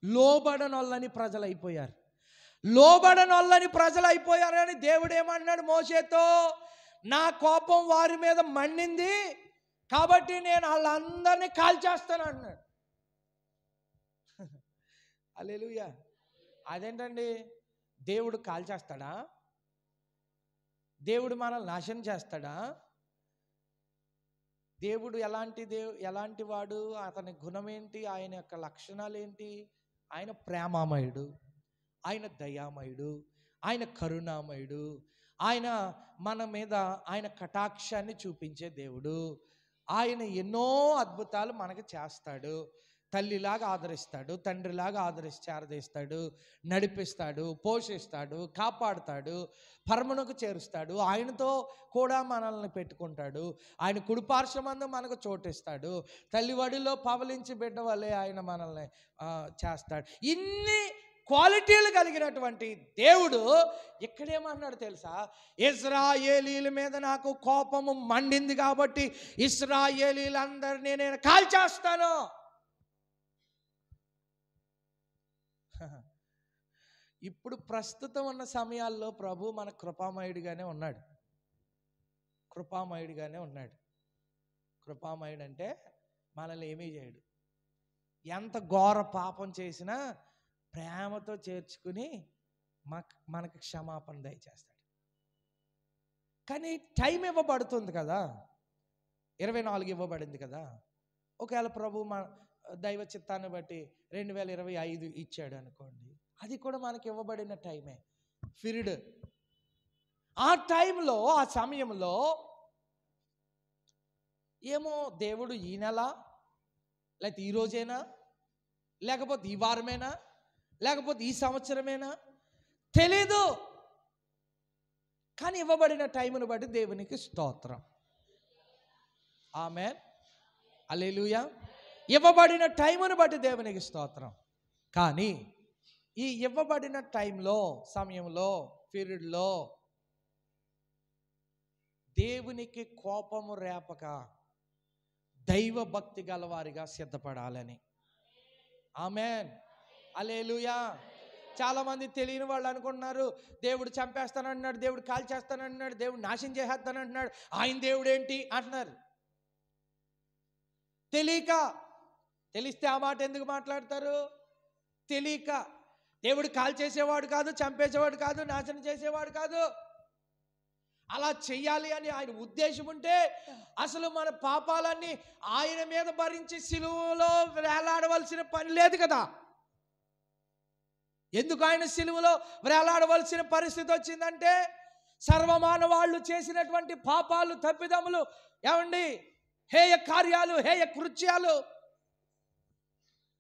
లోబడనొల్లని ప్రజలైపోయారు. లోబడనొల్లని ప్రజలైపోయారని దేవుడు ఏమన్నాడు మోషేతో? నా కోపం వారి మీద మండింది కాబట్టి నేను వాళ్ళందరినీ కాల్చేస్తాను అన్నాడు. హల్లెలూయా. అదేంటండి, దేవుడు కాల్చేస్తాడా? దేవుడు మనల్ని నాశనం చేస్తాడా? దేవుడు ఎలాంటి వాడు? అతని గుణం ఏంటి? ఆయన యొక్క లక్షణాలు ఏంటి? ఆయన ప్రేమామయుడు, ఆయన దయామయుడు, ఆయన కరుణామయుడు, ఆయన మన మీద ఆయన కటాక్షాన్ని చూపించే దేవుడు. ఆయన ఎన్నో అద్భుతాలు మనకు చేస్తాడు. తల్లిలాగా ఆదరిస్తాడు, తండ్రిలాగా చేరదీస్తాడు, నడిపిస్తాడు, పోషిస్తాడు, కాపాడుతాడు, పరమునకు చేరుస్తాడు. ఆయనతో కూడా మనల్ని పెట్టుకుంటాడు. ఆయన కుడిపార్శ్వమందు మనకు చోటిస్తాడు. తల్లివడిలో పవలించి బిడ్డ వల్లే ఆయన మనల్ని చేస్తాడు. ఇన్ని క్వాలిటీలు కలిగినటువంటి దేవుడు ఇక్కడేమన్నాడు తెలుసా? ఇశ్రాయేలీల మీద నాకు కోపము మండింది కాబట్టి ఇశ్రాయేలీలందరినీ నేను కాల్చేస్తాను. ఇప్పుడు ప్రస్తుతం ఉన్న సమయాల్లో ప్రభు మన కృపామయుడిగానే ఉన్నాడు. కృపామయుడు అంటే మనల్ని ఏమీ చేయడు. ఎంత ఘోర పాపం చేసినా ప్రేమతో చేర్చుకుని మనకి క్షమాపణ దయచేస్తాడు. కానీ టైం ఇవ్వబడుతుంది కదా, 24 ఇవ్వబడింది కదా. ఒకవేళ ప్రభు మన దైవ చిత్తాన్ని బట్టి 2025 ఇచ్చాడు అనుకోండి, అది కూడా మనకి ఇవ్వబడిన టైమే, పీరియడ్. ఆ టైంలో, ఆ సమయంలో ఏమో దేవుడు ఈ నెల, లేకపోతే ఈ రోజేనా, లేకపోతే ఈ వారమేనా, లేకపోతే ఈ సంవత్సరమేనా తెలీదు. కానీ ఇవ్వబడిన టైంను బట్టి దేవునికి స్తోత్రం. ఆమేన్. హల్లెలూయా. ఇవ్వబడిన టైంను బట్టి దేవునికి స్తోత్రం. కానీ ఈ ఇవ్వబడిన టైంలో, సమయంలో, పీరియడ్లో దేవునికి కోపము రేపక దైవ భక్తి గలవారిగా సిద్ధపడాలని. ఆమేన్. హల్లెలూయా. చాలామంది తెలియని వాళ్ళు అనుకుంటున్నారు, దేవుడు చంపేస్తానంటున్నాడు, దేవుడు కాల్చేస్తానంటున్నాడు, దేవుడు నాశనం చేసేస్తానంటున్నాడు, ఆయన దేవుడు ఏంటి అంటున్నారు. తెలిస్తే ఆ మాట ఎందుకు మాట్లాడతారు? తెలియక. దేవుడు కాల్చేసేవాడు కాదు, చంపేసేవాడు కాదు, నాశనం చేసేవాడు కాదు. అలా చెయ్యాలి అని ఆయన ఉద్దేశం ఉంటే అసలు మన పాపాలన్నీ ఆయన మీద భరించి సిలువలో వేలాడవలసిన పని లేదు కదా. ఎందుకు ఆయన సిలువలో వేలాడవలసిన పరిస్థితి వచ్చిందంటే, సర్వమానవాళ్ళు చేసినటువంటి పాపాలు, తప్పిదములు, ఏమండి, హేయ కార్యాలు, హేయ కృత్యాలు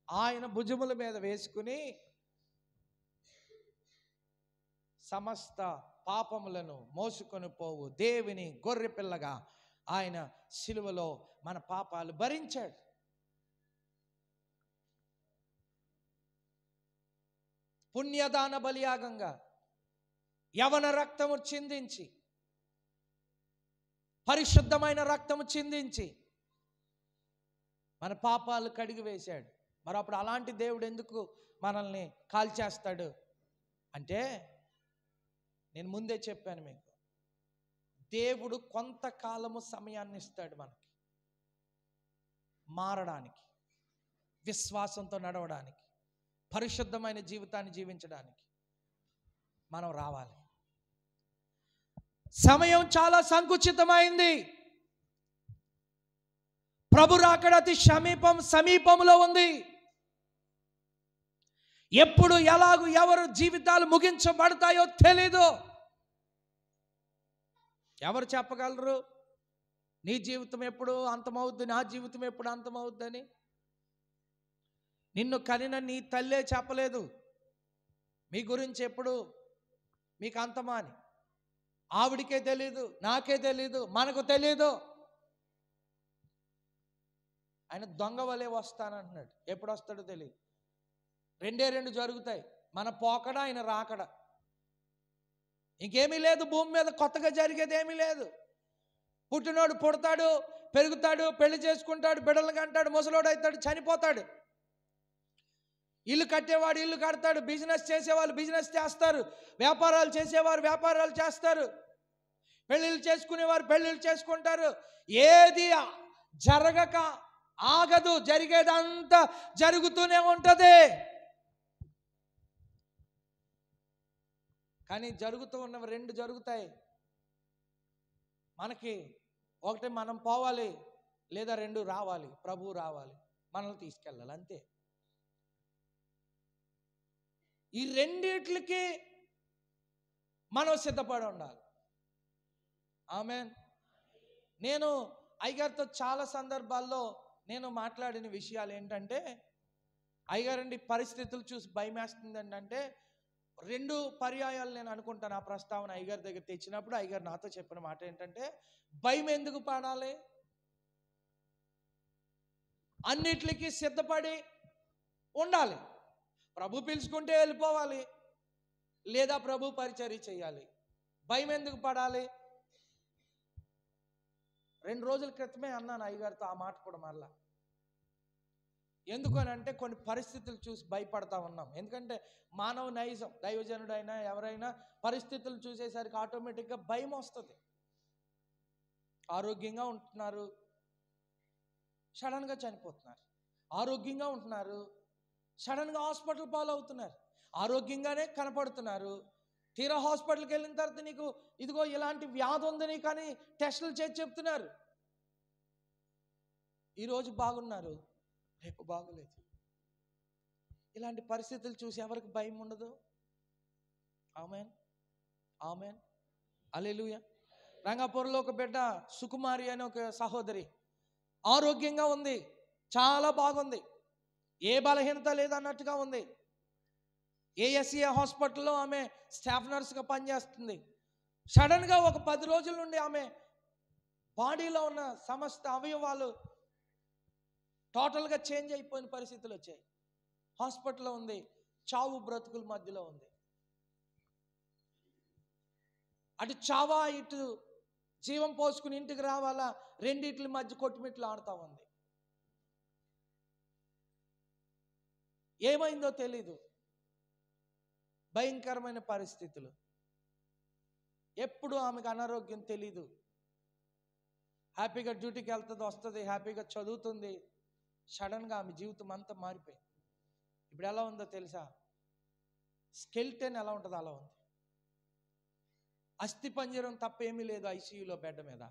ఆయన భుజముల మీద వేసుకుని సమస్త పాపములను మోసుకొని పోవు దేవుని గొర్రె పిల్లగా ఆయన సిలువలో మన పాపాలు భరించాడు. పుణ్యదాన బలియాగంగా యవన రక్తము చిందించి, పరిశుద్ధమైన రక్తము చిందించి మన పాపాలు కడిగి వేశాడు. మరి అప్పుడు అలాంటి దేవుడు ఎందుకు మనల్ని కాల్చేస్తాడు అంటే, నేను ముందే చెప్పాను మీకు, దేవుడు కొంతకాలము సమయాన్ని ఇస్తాడు మనకి మారడానికి. విశ్వాసంతో నడవడానికి, పరిశుద్ధమైన జీవితాన్ని జీవించడానికి మనం రావాలి. సమయం చాలా సంకుచితమైంది. ప్రభు రాకడ అతి సమీపంలో ఉంది. ఎప్పుడు ఎలాగూ ఎవరు జీవితాలు ముగించబడతాయో తెలీదు. ఎవరు చెప్పగలరు నీ జీవితం ఎప్పుడు అంతమవుద్ది, నా జీవితం ఎప్పుడు అంతమవుద్దని? నిన్ను కనిన నీ తల్లే చెప్పలేదు మీ గురించి ఎప్పుడు మీకు అంతమా అని. ఆవిడికే తెలీదు, నాకే తెలీదు, మనకు తెలీదు. ఆయన దొంగ వలే వస్తానంటున్నాడు. ఎప్పుడు వస్తాడో తెలియదు. రెండు జరుగుతాయి, మన పోకడ, ఆయన రాకడ. ఇంకేమీ లేదు భూమి మీద, కొత్తగా జరిగేది ఏమీ లేదు. పుట్టినోడు పుడతాడు, పెరుగుతాడు, పెళ్లి చేసుకుంటాడు, బిడ్డలు కంటాడు, ముసలోడు అవుతాడు, చనిపోతాడు. ఇల్లు కట్టేవాడు ఇల్లు కడతాడు, బిజినెస్ చేసేవాళ్ళు బిజినెస్ చేస్తారు, వ్యాపారాలు చేసేవారు వ్యాపారాలు చేస్తారు, పెళ్ళిళ్ళు చేసుకునేవారు పెళ్ళిళ్ళు చేసుకుంటారు. ఏది జరగక ఆగదు, జరిగేదంతా జరుగుతూనే ఉంటుంది. కానీ జరుగుతూ ఉన్నవి రెండు జరుగుతాయి మనకి. ఒకటి మనం పోవాలి, లేదా రెండు రావాలి. ప్రభువు రావాలి, మనల్ని తీసుకెళ్ళాలి, అంతే. ఈ రెండిట్లకి మనం సిద్ధపడి ఉండాలి. ఆమేన్. నేను అయ్యగారితో చాలా సందర్భాల్లో నేను మాట్లాడిన విషయాలు ఏంటంటే, అయ్యగారండి పరిస్థితులు చూసి భయం వేస్తుందండి అంటే, రెండు పర్యాయాలు నేను అనుకుంటాను ఆ ప్రస్తావన అయ్యగారి దగ్గర తెచ్చినప్పుడు. అయ్యగారు నాతో చెప్పిన మాట ఏంటంటే, భయం ఎందుకు పడాలి, అన్నిటికీ సిద్ధపడి ఉండాలి. ప్రభు పిలుచుకుంటే వెళ్ళిపోవాలి, లేదా ప్రభు పరిచర్య చేయాలి. భయం ఎందుకు పడాలి? 2 రోజుల క్రితమే అన్నాను అయ్యగారితో ఆ మాట కూడా మరలా. ఎందుకు అని అంటే, కొన్ని పరిస్థితులు చూసి భయపడతా ఉన్నాం. ఎందుకంటే మానవ నైజం, దైవజనుడైనా ఎవరైనా పరిస్థితులు చూసేసరికి ఆటోమేటిక్గా భయం వస్తుంది. ఆరోగ్యంగా ఉంటున్నారు, సడన్గా చనిపోతున్నారు. ఆరోగ్యంగా ఉంటున్నారు, సడన్గా హాస్పిటల్ పాలవుతున్నారు. ఆరోగ్యంగానే కనపడుతున్నారు, తీరా హాస్పిటల్కి వెళ్ళిన తర్వాత నీకు ఇదిగో ఇలాంటి వ్యాధి ఉందని కానీ టెస్టులు చేసి చెప్తున్నారు. ఈరోజు బాగున్నారు, రేపు బాగోలేదు. ఇలాంటి పరిస్థితులు చూసి ఎవరికి భయం ఉండదు? ఆమేన్, ఆమేన్, హల్లెలూయా. రంగాపురంలో ఒక బిడ్డ సుకుమారి అని ఒక సహోదరి ఆరోగ్యంగా ఉంది, చాలా బాగుంది, ఏ బలహీనత లేదన్నట్టుగా ఉంది. ఏఎస్ఏ హాస్పిటల్లో ఆమె స్టాఫ్ నర్స్గా పనిచేస్తుంది. సడన్గా ఒక 10 రోజుల నుండి ఆమె బాడీలో ఉన్న సమస్త అవయవాలు టోటల్గా చేంజ్ అయిపోయిన పరిస్థితులు వచ్చాయి. హాస్పిటల్లో ఉంది, చావు బ్రతుకుల మధ్యలో ఉంది. అటు చావా ఇటు జీవం పోసుకుని ఇంటికి రావాలా, రెండిట్ల మధ్య కొట్టుమిట్లు ఆడుతూ ఉంది. ఏమైందో తెలీదు, భయంకరమైన పరిస్థితులు. ఎప్పుడు ఆమెకు అనారోగ్యం తెలీదు. హ్యాపీగా డ్యూటీకి వెళ్తుంది, వస్తుంది, హ్యాపీగా చదువుతుంది. సడన్గా ఆమె జీవితం అంతా మారిపోయింది. ఇప్పుడు ఎలా ఉందో తెలుసా? స్కెల్టన్ ఎలా ఉంటుందో అలా ఉంది. అస్థి పంజరం తప్ప ఏమీ లేదు ఐసీయూలో బెడ్ మీద.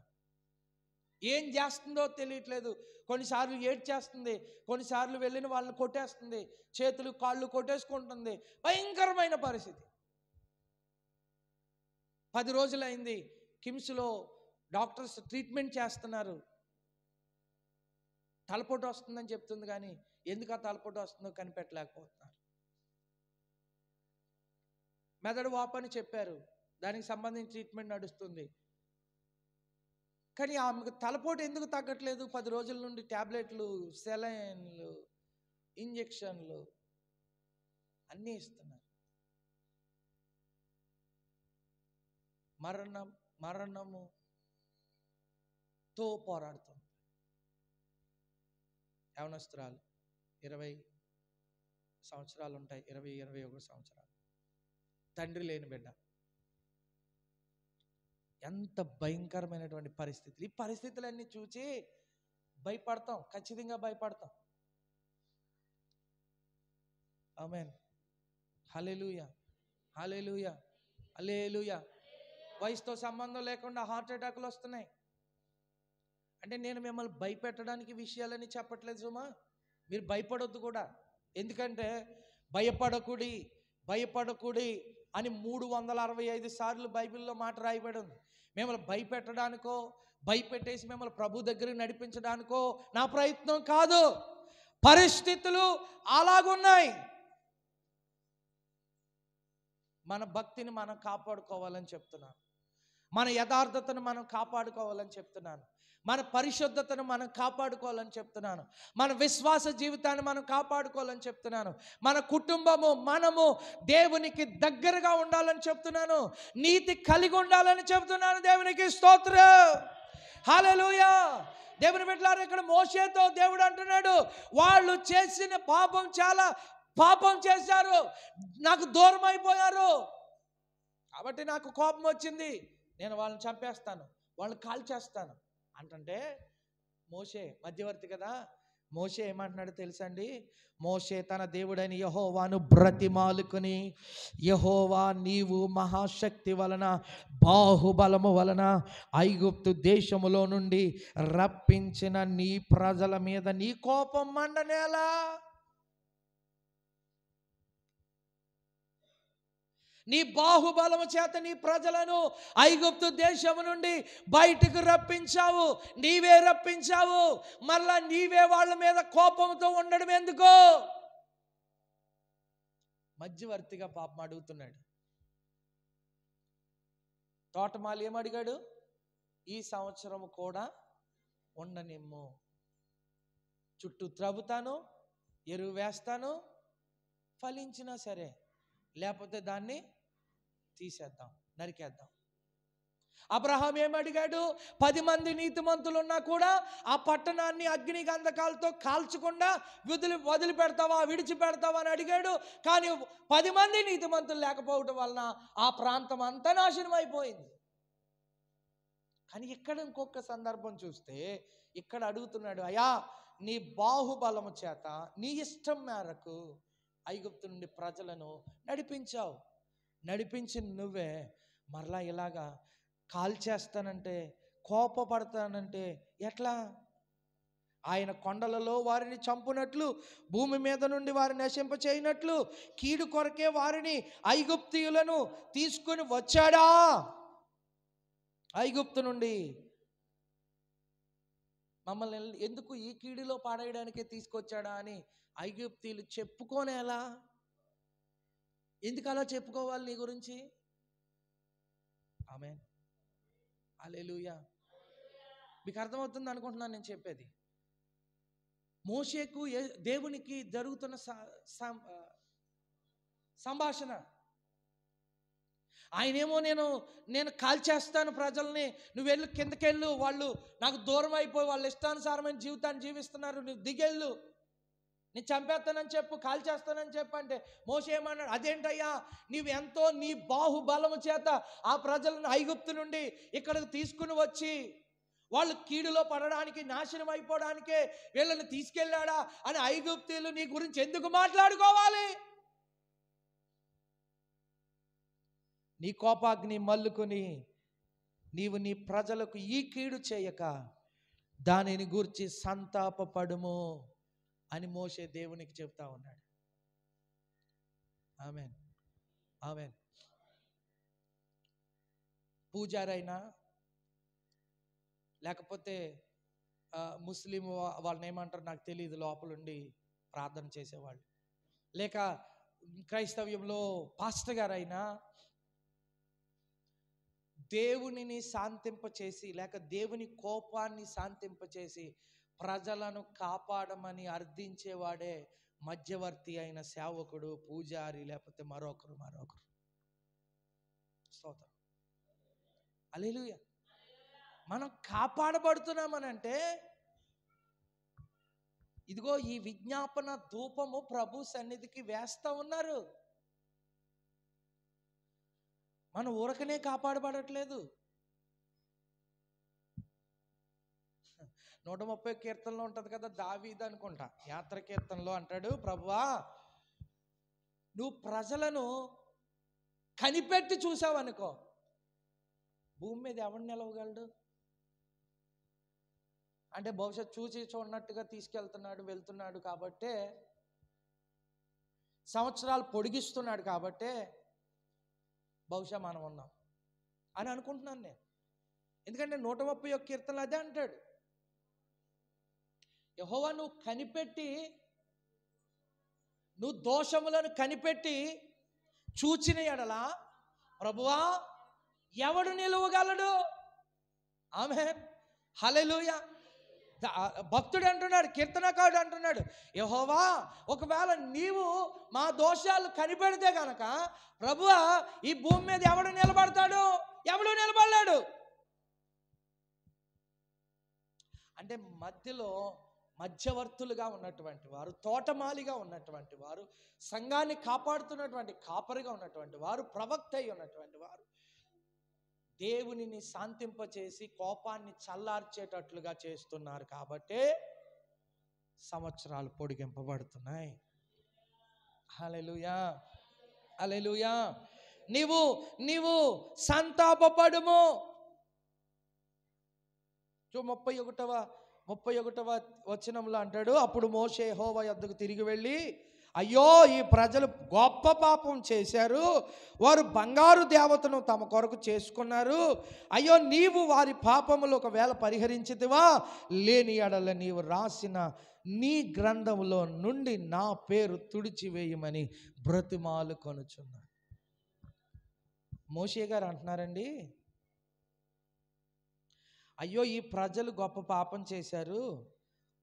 ఏం చేస్తుందో తెలియట్లేదు. కొన్నిసార్లు ఏడ్చేస్తుంది, కొన్నిసార్లు వెళ్ళిన వాళ్ళని కొట్టేస్తుంది, చేతులు కాళ్ళు కొట్టేసుకుంటుంది. భయంకరమైన పరిస్థితి. 10 రోజులైంది, కిమ్స్లో డాక్టర్స్ ట్రీట్మెంట్ చేస్తున్నారు. తలపోటు వస్తుందని చెప్తుంది, కానీ ఎందుకు ఆ తలపోటు వస్తుందో కనిపెట్టలేకపోతున్నారు. మెదడు వాపు అని చెప్పారు, దానికి సంబంధించి ట్రీట్మెంట్ నడుస్తుంది. కానీ ఆమెకు తలపోటు ఎందుకు తగ్గట్లేదు? 10 రోజుల నుండి ట్యాబ్లెట్లు, సెలైన్లు, ఇంజెక్షన్లు అన్నీ ఇస్తున్నారు. మరణముతో పోరాడుతుంది. యవనస్తురాలు 20 సంవత్సరాలు ఉంటాయి, 20-21 సంవత్సరాలు, తండ్రి లేని బిడ్డ. ఎంత భయంకరమైనటువంటి పరిస్థితులు. ఈ పరిస్థితులన్నీ చూసి భయపడతాం, ఖచ్చితంగా భయపడతాం. ఆమేన్. హల్లెలూయా, హల్లెలూయా, హల్లెలూయా. వయసుతో సంబంధం లేకుండా హార్ట్ అటాక్లు వస్తున్నాయి. అంటే నేను మిమ్మల్ని భయపెట్టడానికి విషయాలని చెప్పట్లేదు సుమా, మీరు భయపడొద్దు కూడా. ఎందుకంటే భయపడకుడి భయపడకుడి అని 365 సార్లు బైబిల్లో మాట రాయబడి ఉంది. మిమ్మల్ని భయపెట్టడానికో భయపెట్టేసి మిమ్మల్ని ప్రభు దగ్గరికి నడిపించడానికో నా ప్రయత్నం కాదు. పరిస్థితులు అలాగున్నాయి. మన భక్తిని మనం కాపాడుకోవాలని చెప్తున్నాను. మన యథార్థతను మనం కాపాడుకోవాలని చెప్తున్నాను. మన పరిశుద్ధతను మనం కాపాడుకోవాలని చెప్తున్నాను. మన విశ్వాస జీవితాన్ని మనం కాపాడుకోవాలని చెప్తున్నాను. మన కుటుంబము మనము దేవునికి దగ్గరగా ఉండాలని చెప్తున్నాను. నీతి కలిగి ఉండాలని చెప్తున్నాను. దేవునికి స్తోత్రం, హల్లెలూయా. దేవుని బిడ్డలారా, ఇక్కడ మోషేతో దేవుడు అంటున్నాడు, వాళ్ళు చేసిన చాలా పాపం చేశారు, నాకు దూరం అయిపోయారు, కాబట్టి నాకు కోపం వచ్చింది, నేను వాళ్ళని చంపేస్తాను, వాళ్ళని కాల్చేస్తాను అంటే మోషే మధ్యవర్తి కదా. మోషే ఏమంటున్నాడు తెలుసండి? మోషే తన దేవుడైన యెహోవాను బ్రతిమాలుకుని, యెహోవా నీవు మహాశక్తి వలన బాహుబలము వలన ఐగుప్తు దేశములో నుండి రప్పించిన నీ ప్రజల మీద నీ కోపం మండనేలా? నీ బాహుబలము చేత నీ ప్రజలను ఐగుప్తు దేశము నుండి బయటకు రప్పించావు, నీవే రప్పించావు, మళ్ళా నీవే వాళ్ళ మీద కోపంతో ఉండడం ఎందుకో? మధ్యవర్తిగా పాపం అడుగుతున్నాడు. తోటమాలి ఏమడిగాడు? ఈ సంవత్సరం కూడా ఉండనిమ్ము, చుట్టూ త్రవ్వుతాను, ఎరువు వేస్తాను, ఫలించినా సరే, లేకపోతే దాన్ని తీసేద్దాం, నరికేద్దాం. అబ్రహాం ఏమడిగాడు? 10 మంది నీతిమంతులు ఉన్నా కూడా ఆ పట్టణాన్ని అగ్ని గంధకాలతో కాల్చకుండా వదిలిపెడతావా, విడిచిపెడతావా అని అడిగాడు. కానీ 10 మంది నీతిమంతులు లేకపోవడం వలన ఆ ప్రాంతం అంతా నాశనం అయిపోయింది. కానీ ఇక్కడ ఇంకొక సందర్భం చూస్తే ఇక్కడ అడుగుతున్నాడు, అయ్యా నీ బాహుబలము చేత నీ ఇష్టం మేరకు ఐగుప్తు నుండి ప్రజలను నడిపించావు, నడిపించి నువ్వే మరలా ఇలాగా కాల్చేస్తానంటే, కోపపడతానంటే ఎట్లా? ఆయన కొండలలో వారిని చంపునట్లు, భూమి మీద నుండి వారిని నశింప చేయనట్లు, కీడు కొరకే వారిని ఐగుప్తీయులను తీసుకుని వచ్చాడా? ఐగుప్తు నుండి మమ్మల్ని ఎందుకు ఈ కీడులో పాడేయడానికే తీసుకొచ్చాడా అని ఐగుప్తీయులు చెప్పుకోనేలా? ఎందుకు అలా చెప్పుకోవాలి నీ గురించి? ఆమేన్, హల్లెలూయా. మీకు అర్థమవుతుంది అనుకుంటున్నాను నేను చెప్పేది. మోషేకు దేవునికి జరుగుతున్న సంభాషణ. ఆయనేమో నేను కాల్చేస్తాను ప్రజల్ని, నువ్వు వెళ్ళు, కిందకెళ్ళు, వాళ్ళు నాకు దూరం అయిపోయి వాళ్ళ ఇష్టానుసారమైన జీవితాన్ని జీవిస్తున్నారు, నువ్వు దిగెళ్ళు, నేను చంపేస్తానని చెప్పు, కాల్చేస్తానని చెప్పు అంటే మోషే ఏమన్నాడు? అదేంటయ్యా, నీవు ఎంతో నీ బాహుబలము చేత ఆ ప్రజలను ఐగుప్తు నుండి ఇక్కడికి తీసుకుని వచ్చి వాళ్ళు కీడులో పడడానికి, నాశనం అయిపోవడానికే వీళ్ళని తీసుకెళ్ళాడా అని ఐగుప్తీయులు నీ గురించి ఎందుకు మాట్లాడుకోవాలి? నీ కోపాగ్ని మల్లుకొని నీవు నీ ప్రజలకు ఈ కీడు చేయక దానిని గూర్చి సంతాపపడుము అని మోషే దేవునికి చెప్తా ఉన్నాడు. ఆమేన్, ఆమేన్. పూజారైనా లేకపోతే ముస్లిం వాళ్ళని ఏమంటారు నాకు తెలియదు, లోపలుండి ప్రార్థన చేసేవాళ్ళు, లేక క్రైస్తవ్యంలో పాస్టర్ గారైనా దేవునిని శాంతింపచేసి లేక దేవుని కోపాన్ని శాంతింపచేసి ప్రజలను కాపాడమని అర్థించేవాడే మధ్యవర్తి అయిన సేవకుడు, పూజారి, లేకపోతే మరొకరు. స్తోత్రం, హల్లెలూయా. మనం కాపాడబడుతున్నామనంటే ఇదిగో ఈ విజ్ఞాపన ధూపము ప్రభు సన్నిధికి వేస్తా ఉన్నారు. మనం ఊరకనే కాపాడబడట్లేదు. 130 కీర్తనలో ఉంటుంది కదా, దావీదు అనుకుంటా, యాత్ర కీర్తనలో అంటాడు, ప్రభువా నువ్వు ప్రజలను కనిపెట్టి చూసావనుకో, భూమి మీద ఎవడు నిలవగలడు? అంటే బహుశా చూసి చూడనట్టుగా వెళ్తున్నాడు కాబట్టే, సంవత్సరాలు పొడిగిస్తున్నాడు కాబట్టే బహుశా మనం ఉన్నాం అని అనుకుంటున్నాను నేను. ఎందుకంటే 131 కీర్తనలు అదే అంటాడు, యెహోవా నువ్వు కనిపెట్టి, నువ్వు దోషములను కనిపెట్టి చూచిన ఎడల ప్రభువా ఎవడు నిలువగలడు? ఆమేన్, హల్లెలూయా. భక్తుడు అంటున్నాడు, కీర్తనకారుడు అంటున్నాడు, యెహోవా ఒకవేళ నీవు మా దోషాలు కనిపెడితే గనక ప్రభువా ఈ భూమి మీద ఎవడు నిలబడతాడు? ఎవడు నిలబడలేడు. అంటే మధ్యలో మధ్యవర్తులుగా ఉన్నటువంటి వారు, తోటమాలిగా ఉన్నటువంటి వారు, సంఘాన్ని కాపాడుతున్నటువంటి కాపరిగా ఉన్నటువంటి వారు, ప్రవక్త అయి ఉన్నటువంటి వారు దేవునిని శాంతింపచేసి కోపాన్ని చల్లార్చేటట్లుగా చేస్తున్నారు కాబట్టే సంవత్సరాలు పొడిగింపబడుతున్నాయి. హల్లెలూయా, హల్లెలూయా. నీవు సంతాపపడుము. 31వ వచనంలో అంటాడు, అప్పుడు మోషే యెహోవా యొద్దకు తిరిగి వెళ్ళి, అయ్యో ఈ ప్రజలు గొప్ప పాపం చేశారు, వారు బంగారు దేవతను తమ కొరకు చేసుకున్నారు. అయ్యో నీవు వారి పాపములు ఒకవేళ పరిహరించితివా, లేని ఎడల నీవు రాసిన నీ గ్రంథంలో నుండి నా పేరు తుడిచివేయమని బ్రతిమాలు కొనుచున్నాడు. మోషే గారు అంటున్నారండి, అయ్యో ఈ ప్రజలు గొప్ప పాపం చేశారు,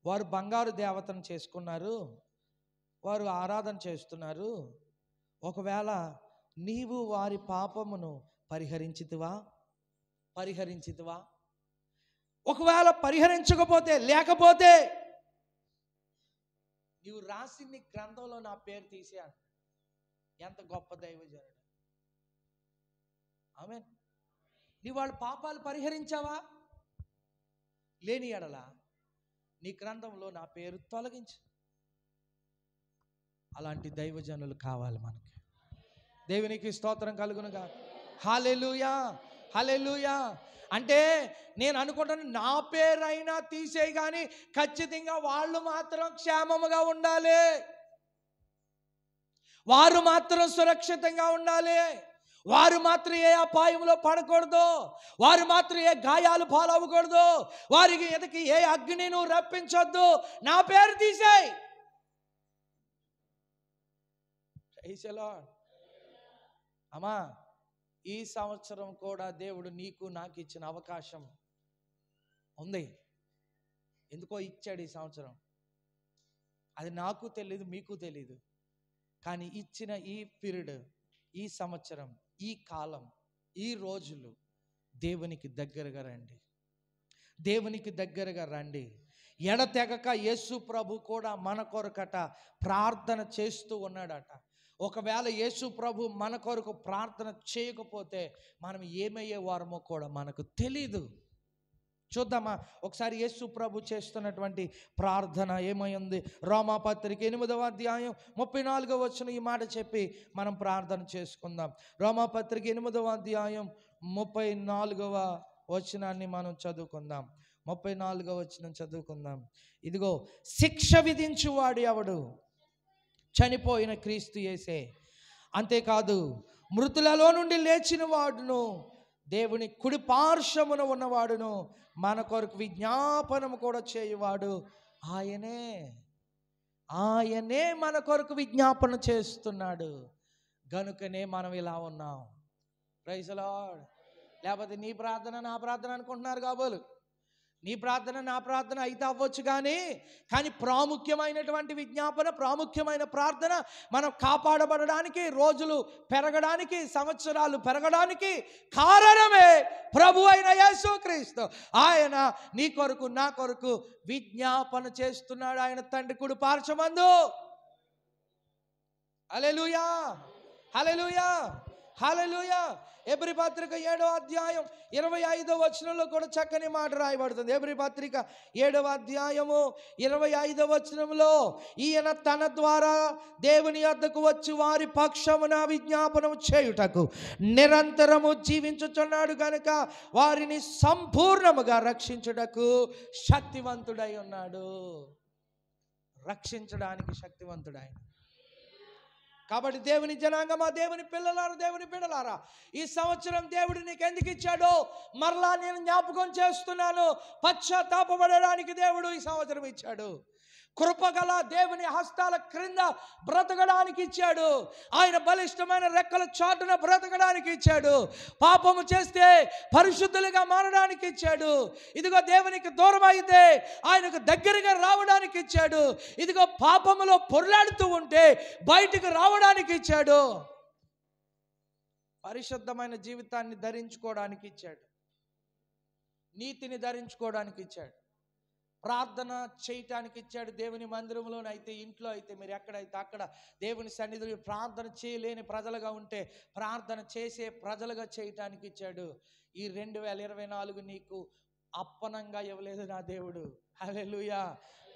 వారు బంగారు దేవతను చేసుకున్నారు, వారు ఆరాధన చేస్తున్నారు. ఒకవేళ నీవు వారి పాపమును పరిహరించితివా? ఒకవేళ పరిహరించకపోతే, లేకపోతే నీవు రాసి నీ గ్రంథంలో నా పేరు తీసేయాలి. ఎంత గొప్ప దైవజనుడు. ఆమేన్. నీ వాళ్ళ పాపాలు పరిహరించావా? లేని ఎడల నీ గ్రంథంలో నా పేరు తొలగించు. అలాంటి దైవజనులు కావాలి మనకి. దేవునికి స్తోత్రం కలుగునుగా. హల్లెలూయా, హల్లెలూయా. అంటే నేను అనుకుంటాను, నా పేరైనా తీసేయి కానీ ఖచ్చితంగా వాళ్ళు మాత్రం క్షేమముగా ఉండాలి, వారు మాత్రం సురక్షితంగా ఉండాలి, వారు మాత్రం ఏ అపాయంలో పడకూడదు, వారు మాత్రం ఏ గాయాలు పాలవ్వకూడదు, వారికి ఎదకి ఏ అగ్ని నువ్వు రప్పించొద్దు, నా పేరు తీసేయి. అమ్మా, ఈ సంవత్సరం కూడా దేవుడు నీకు నాకు ఇచ్చిన అవకాశం ఉంది. ఎందుకో ఇచ్చాడు ఈ సంవత్సరం, అది నాకు తెలీదు, మీకు తెలీదు. కానీ ఇచ్చిన ఈ పీరియడ్, ఈ సంవత్సరం, ఈ కాలం, ఈ రోజులు దేవునికి దగ్గరగా రండి, దేవునికి దగ్గరగా రండి. ఎడతెగక యేసు ప్రభు కూడా మన కొరకట ప్రార్థన చేస్తూ ఉన్నాడట. ఒకవేళ యేసు ప్రభు మన కొరకు ప్రార్థన చేయకపోతే మనం ఏమయ్యే వారమో కూడా మనకు తెలీదు. చూద్దామా ఒకసారి యేసు ప్రభు చేస్తున్నటువంటి ప్రార్థన ఏమైంది? రోమాపత్రిక 8వ అధ్యాయం 34వ వచనం ఈ మాట చెప్పి మనం ప్రార్థన చేసుకుందాం. రోమాపత్రిక 8వ అధ్యాయం 34వ వచనాన్ని మనం చదువుకుందాం. 34వ వచనం చదువుకుందాం. ఇదిగో, శిక్ష విధించువాడు ఎవడు? చనిపోయిన క్రీస్తు యేసే. అంతేకాదు, మృతులలో నుండి లేచిన వాడును, దేవుని కుడి పార్శ్వమున ఉన్నవాడును, మన కొరకు విజ్ఞాపనము కూడా చేయువాడు ఆయనే మన కొరకు విజ్ఞాపన చేస్తున్నాడు. గనుకనే మనం ఇలా ఉన్నాం. Praise the lord. లేకపోతే నీ ప్రార్థన నా ప్రార్థన అనుకుంటున్నారు కాబోలు. నీ ప్రార్థన నా ప్రార్థన అయితే అవ్వచ్చు, కానీ ప్రాముఖ్యమైనటువంటి విజ్ఞాపన, ప్రాముఖ్యమైన ప్రార్థన మనం కాపాడబడడానికి, రోజులు పెరగడానికి, సంవత్సరాలు పెరగడానికి కారణమే ప్రభు అయిన యేసుక్రీస్తు. ఆయన నీ కొరకు నా కొరకు విజ్ఞాపన చేస్తున్నాడు. ఆయన తండ్రి కుడి పార్శ్వమందు. హల్లెలూయా, హల్లెలూయా, హల్లెలూయా. హెబ్రీ పత్రిక 7వ అధ్యాయం 25వ వచనంలో కూడా చక్కని మాట రాయబడుతుంది. హెబ్రీ పత్రిక 7వ అధ్యాయము 25వ వచనంలో, ఈయన తన ద్వారా దేవుని యొద్దకు వచ్చి వారి పక్షమున విజ్ఞాపనం చేయుటకు నిరంతరము జీవించుచున్నాడు గనుక వారిని సంపూర్ణముగా రక్షించుటకు శక్తివంతుడై ఉన్నాడు. రక్షించడానికి శక్తివంతుడై. కాబట్టి దేవుని జనాంగమా, దేవుని పిల్లలారా, దేవుని బిడ్డలారా, ఈ సంవత్సరం దేవుడు నీకు ఎందుకు ఇచ్చాడో మరలా నేను జ్ఞాపకం చేస్తున్నాను. పశ్చాత్తాపపడడానికి దేవుడు ఈ సంవత్సరం ఇచ్చాడు. కృపగల దేవుని హస్తాల క్రింద బ్రతకడానికి ఇచ్చాడు. ఆయన బలిష్టమైన రెక్కల చాటున బ్రతకడానికి ఇచ్చాడు. పాపము చేస్తే పరిశుద్ధులుగా మారడానికి ఇచ్చాడు. ఇదిగో దేవునికి దూరం అయితే ఆయనకు దగ్గరగా రావడానికి ఇచ్చాడు. ఇదిగో పాపములో పొర్లాడుతూ ఉంటే బయటికి రావడానికి ఇచ్చాడు. పరిశుద్ధమైన జీవితాన్ని ధరించుకోవడానికి ఇచ్చాడు. నీతిని ధరించుకోవడానికి ఇచ్చాడు. ప్రార్థన చేయటానికి ఇచ్చాడు. దేవుని మందిరంలోనైతే, ఇంట్లో అయితే, మీరు ఎక్కడైతే అక్కడ దేవుని సన్నిధిలో ప్రార్థన చేయలేని ప్రజలుగా ఉంటే ప్రార్థన చేసే ప్రజలుగా చేయటానికి ఇచ్చాడు. ఈ 2024 నీకు అప్పనంగా ఇవ్వలేదు నా దేవుడు. హల్లెలూయా.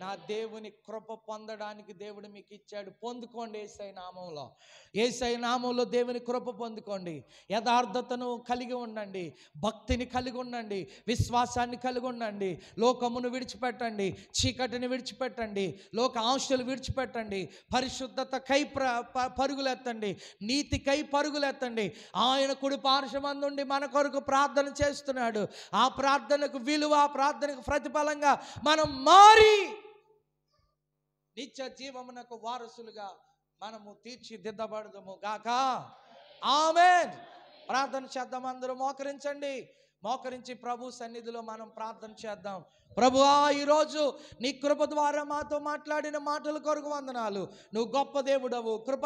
నా దేవుని కృప పొందడానికి దేవుడు మీకు ఇచ్చాడు. పొందుకోండి యేసయ్య నామములో. యేసయ్య నామములో దేవుని కృప పొందుకోండి. యథార్థతను కలిగి ఉండండి, భక్తిని కలిగి ఉండండి, విశ్వాసాన్ని కలిగి ఉండండి. లోకమును విడిచిపెట్టండి, చీకటిని విడిచిపెట్టండి, లోక ఆశలు విడిచిపెట్టండి. పరిశుద్ధత కై పరుగులెత్తండి, నీతి కై పరుగులెత్తండి. ఆయన కుడి పార్శ్వమందుండి మన కొరకు ప్రార్థన చేస్తున్నాడు. ఆ ప్రార్థనకు విలువ, ఆ ప్రార్థనకు ప్రతిఫలంగా మనం మారి నిత్య జీవమునకు వారసులుగా మనము తీర్చిదిద్దబడదుము గాక. ఆమేన్. ప్రార్థన చేద్దాం. అందరూ మోకరించండి. మోకరించి ప్రభు సన్నిధిలో మనం ప్రార్థన చేద్దాం. ప్రభువా, ఈరోజు నీ కృప ద్వారా మాతో మాట్లాడిన మాటల కొరకు వందనాలు. నువ్వు గొప్ప దేవుడవు. కృప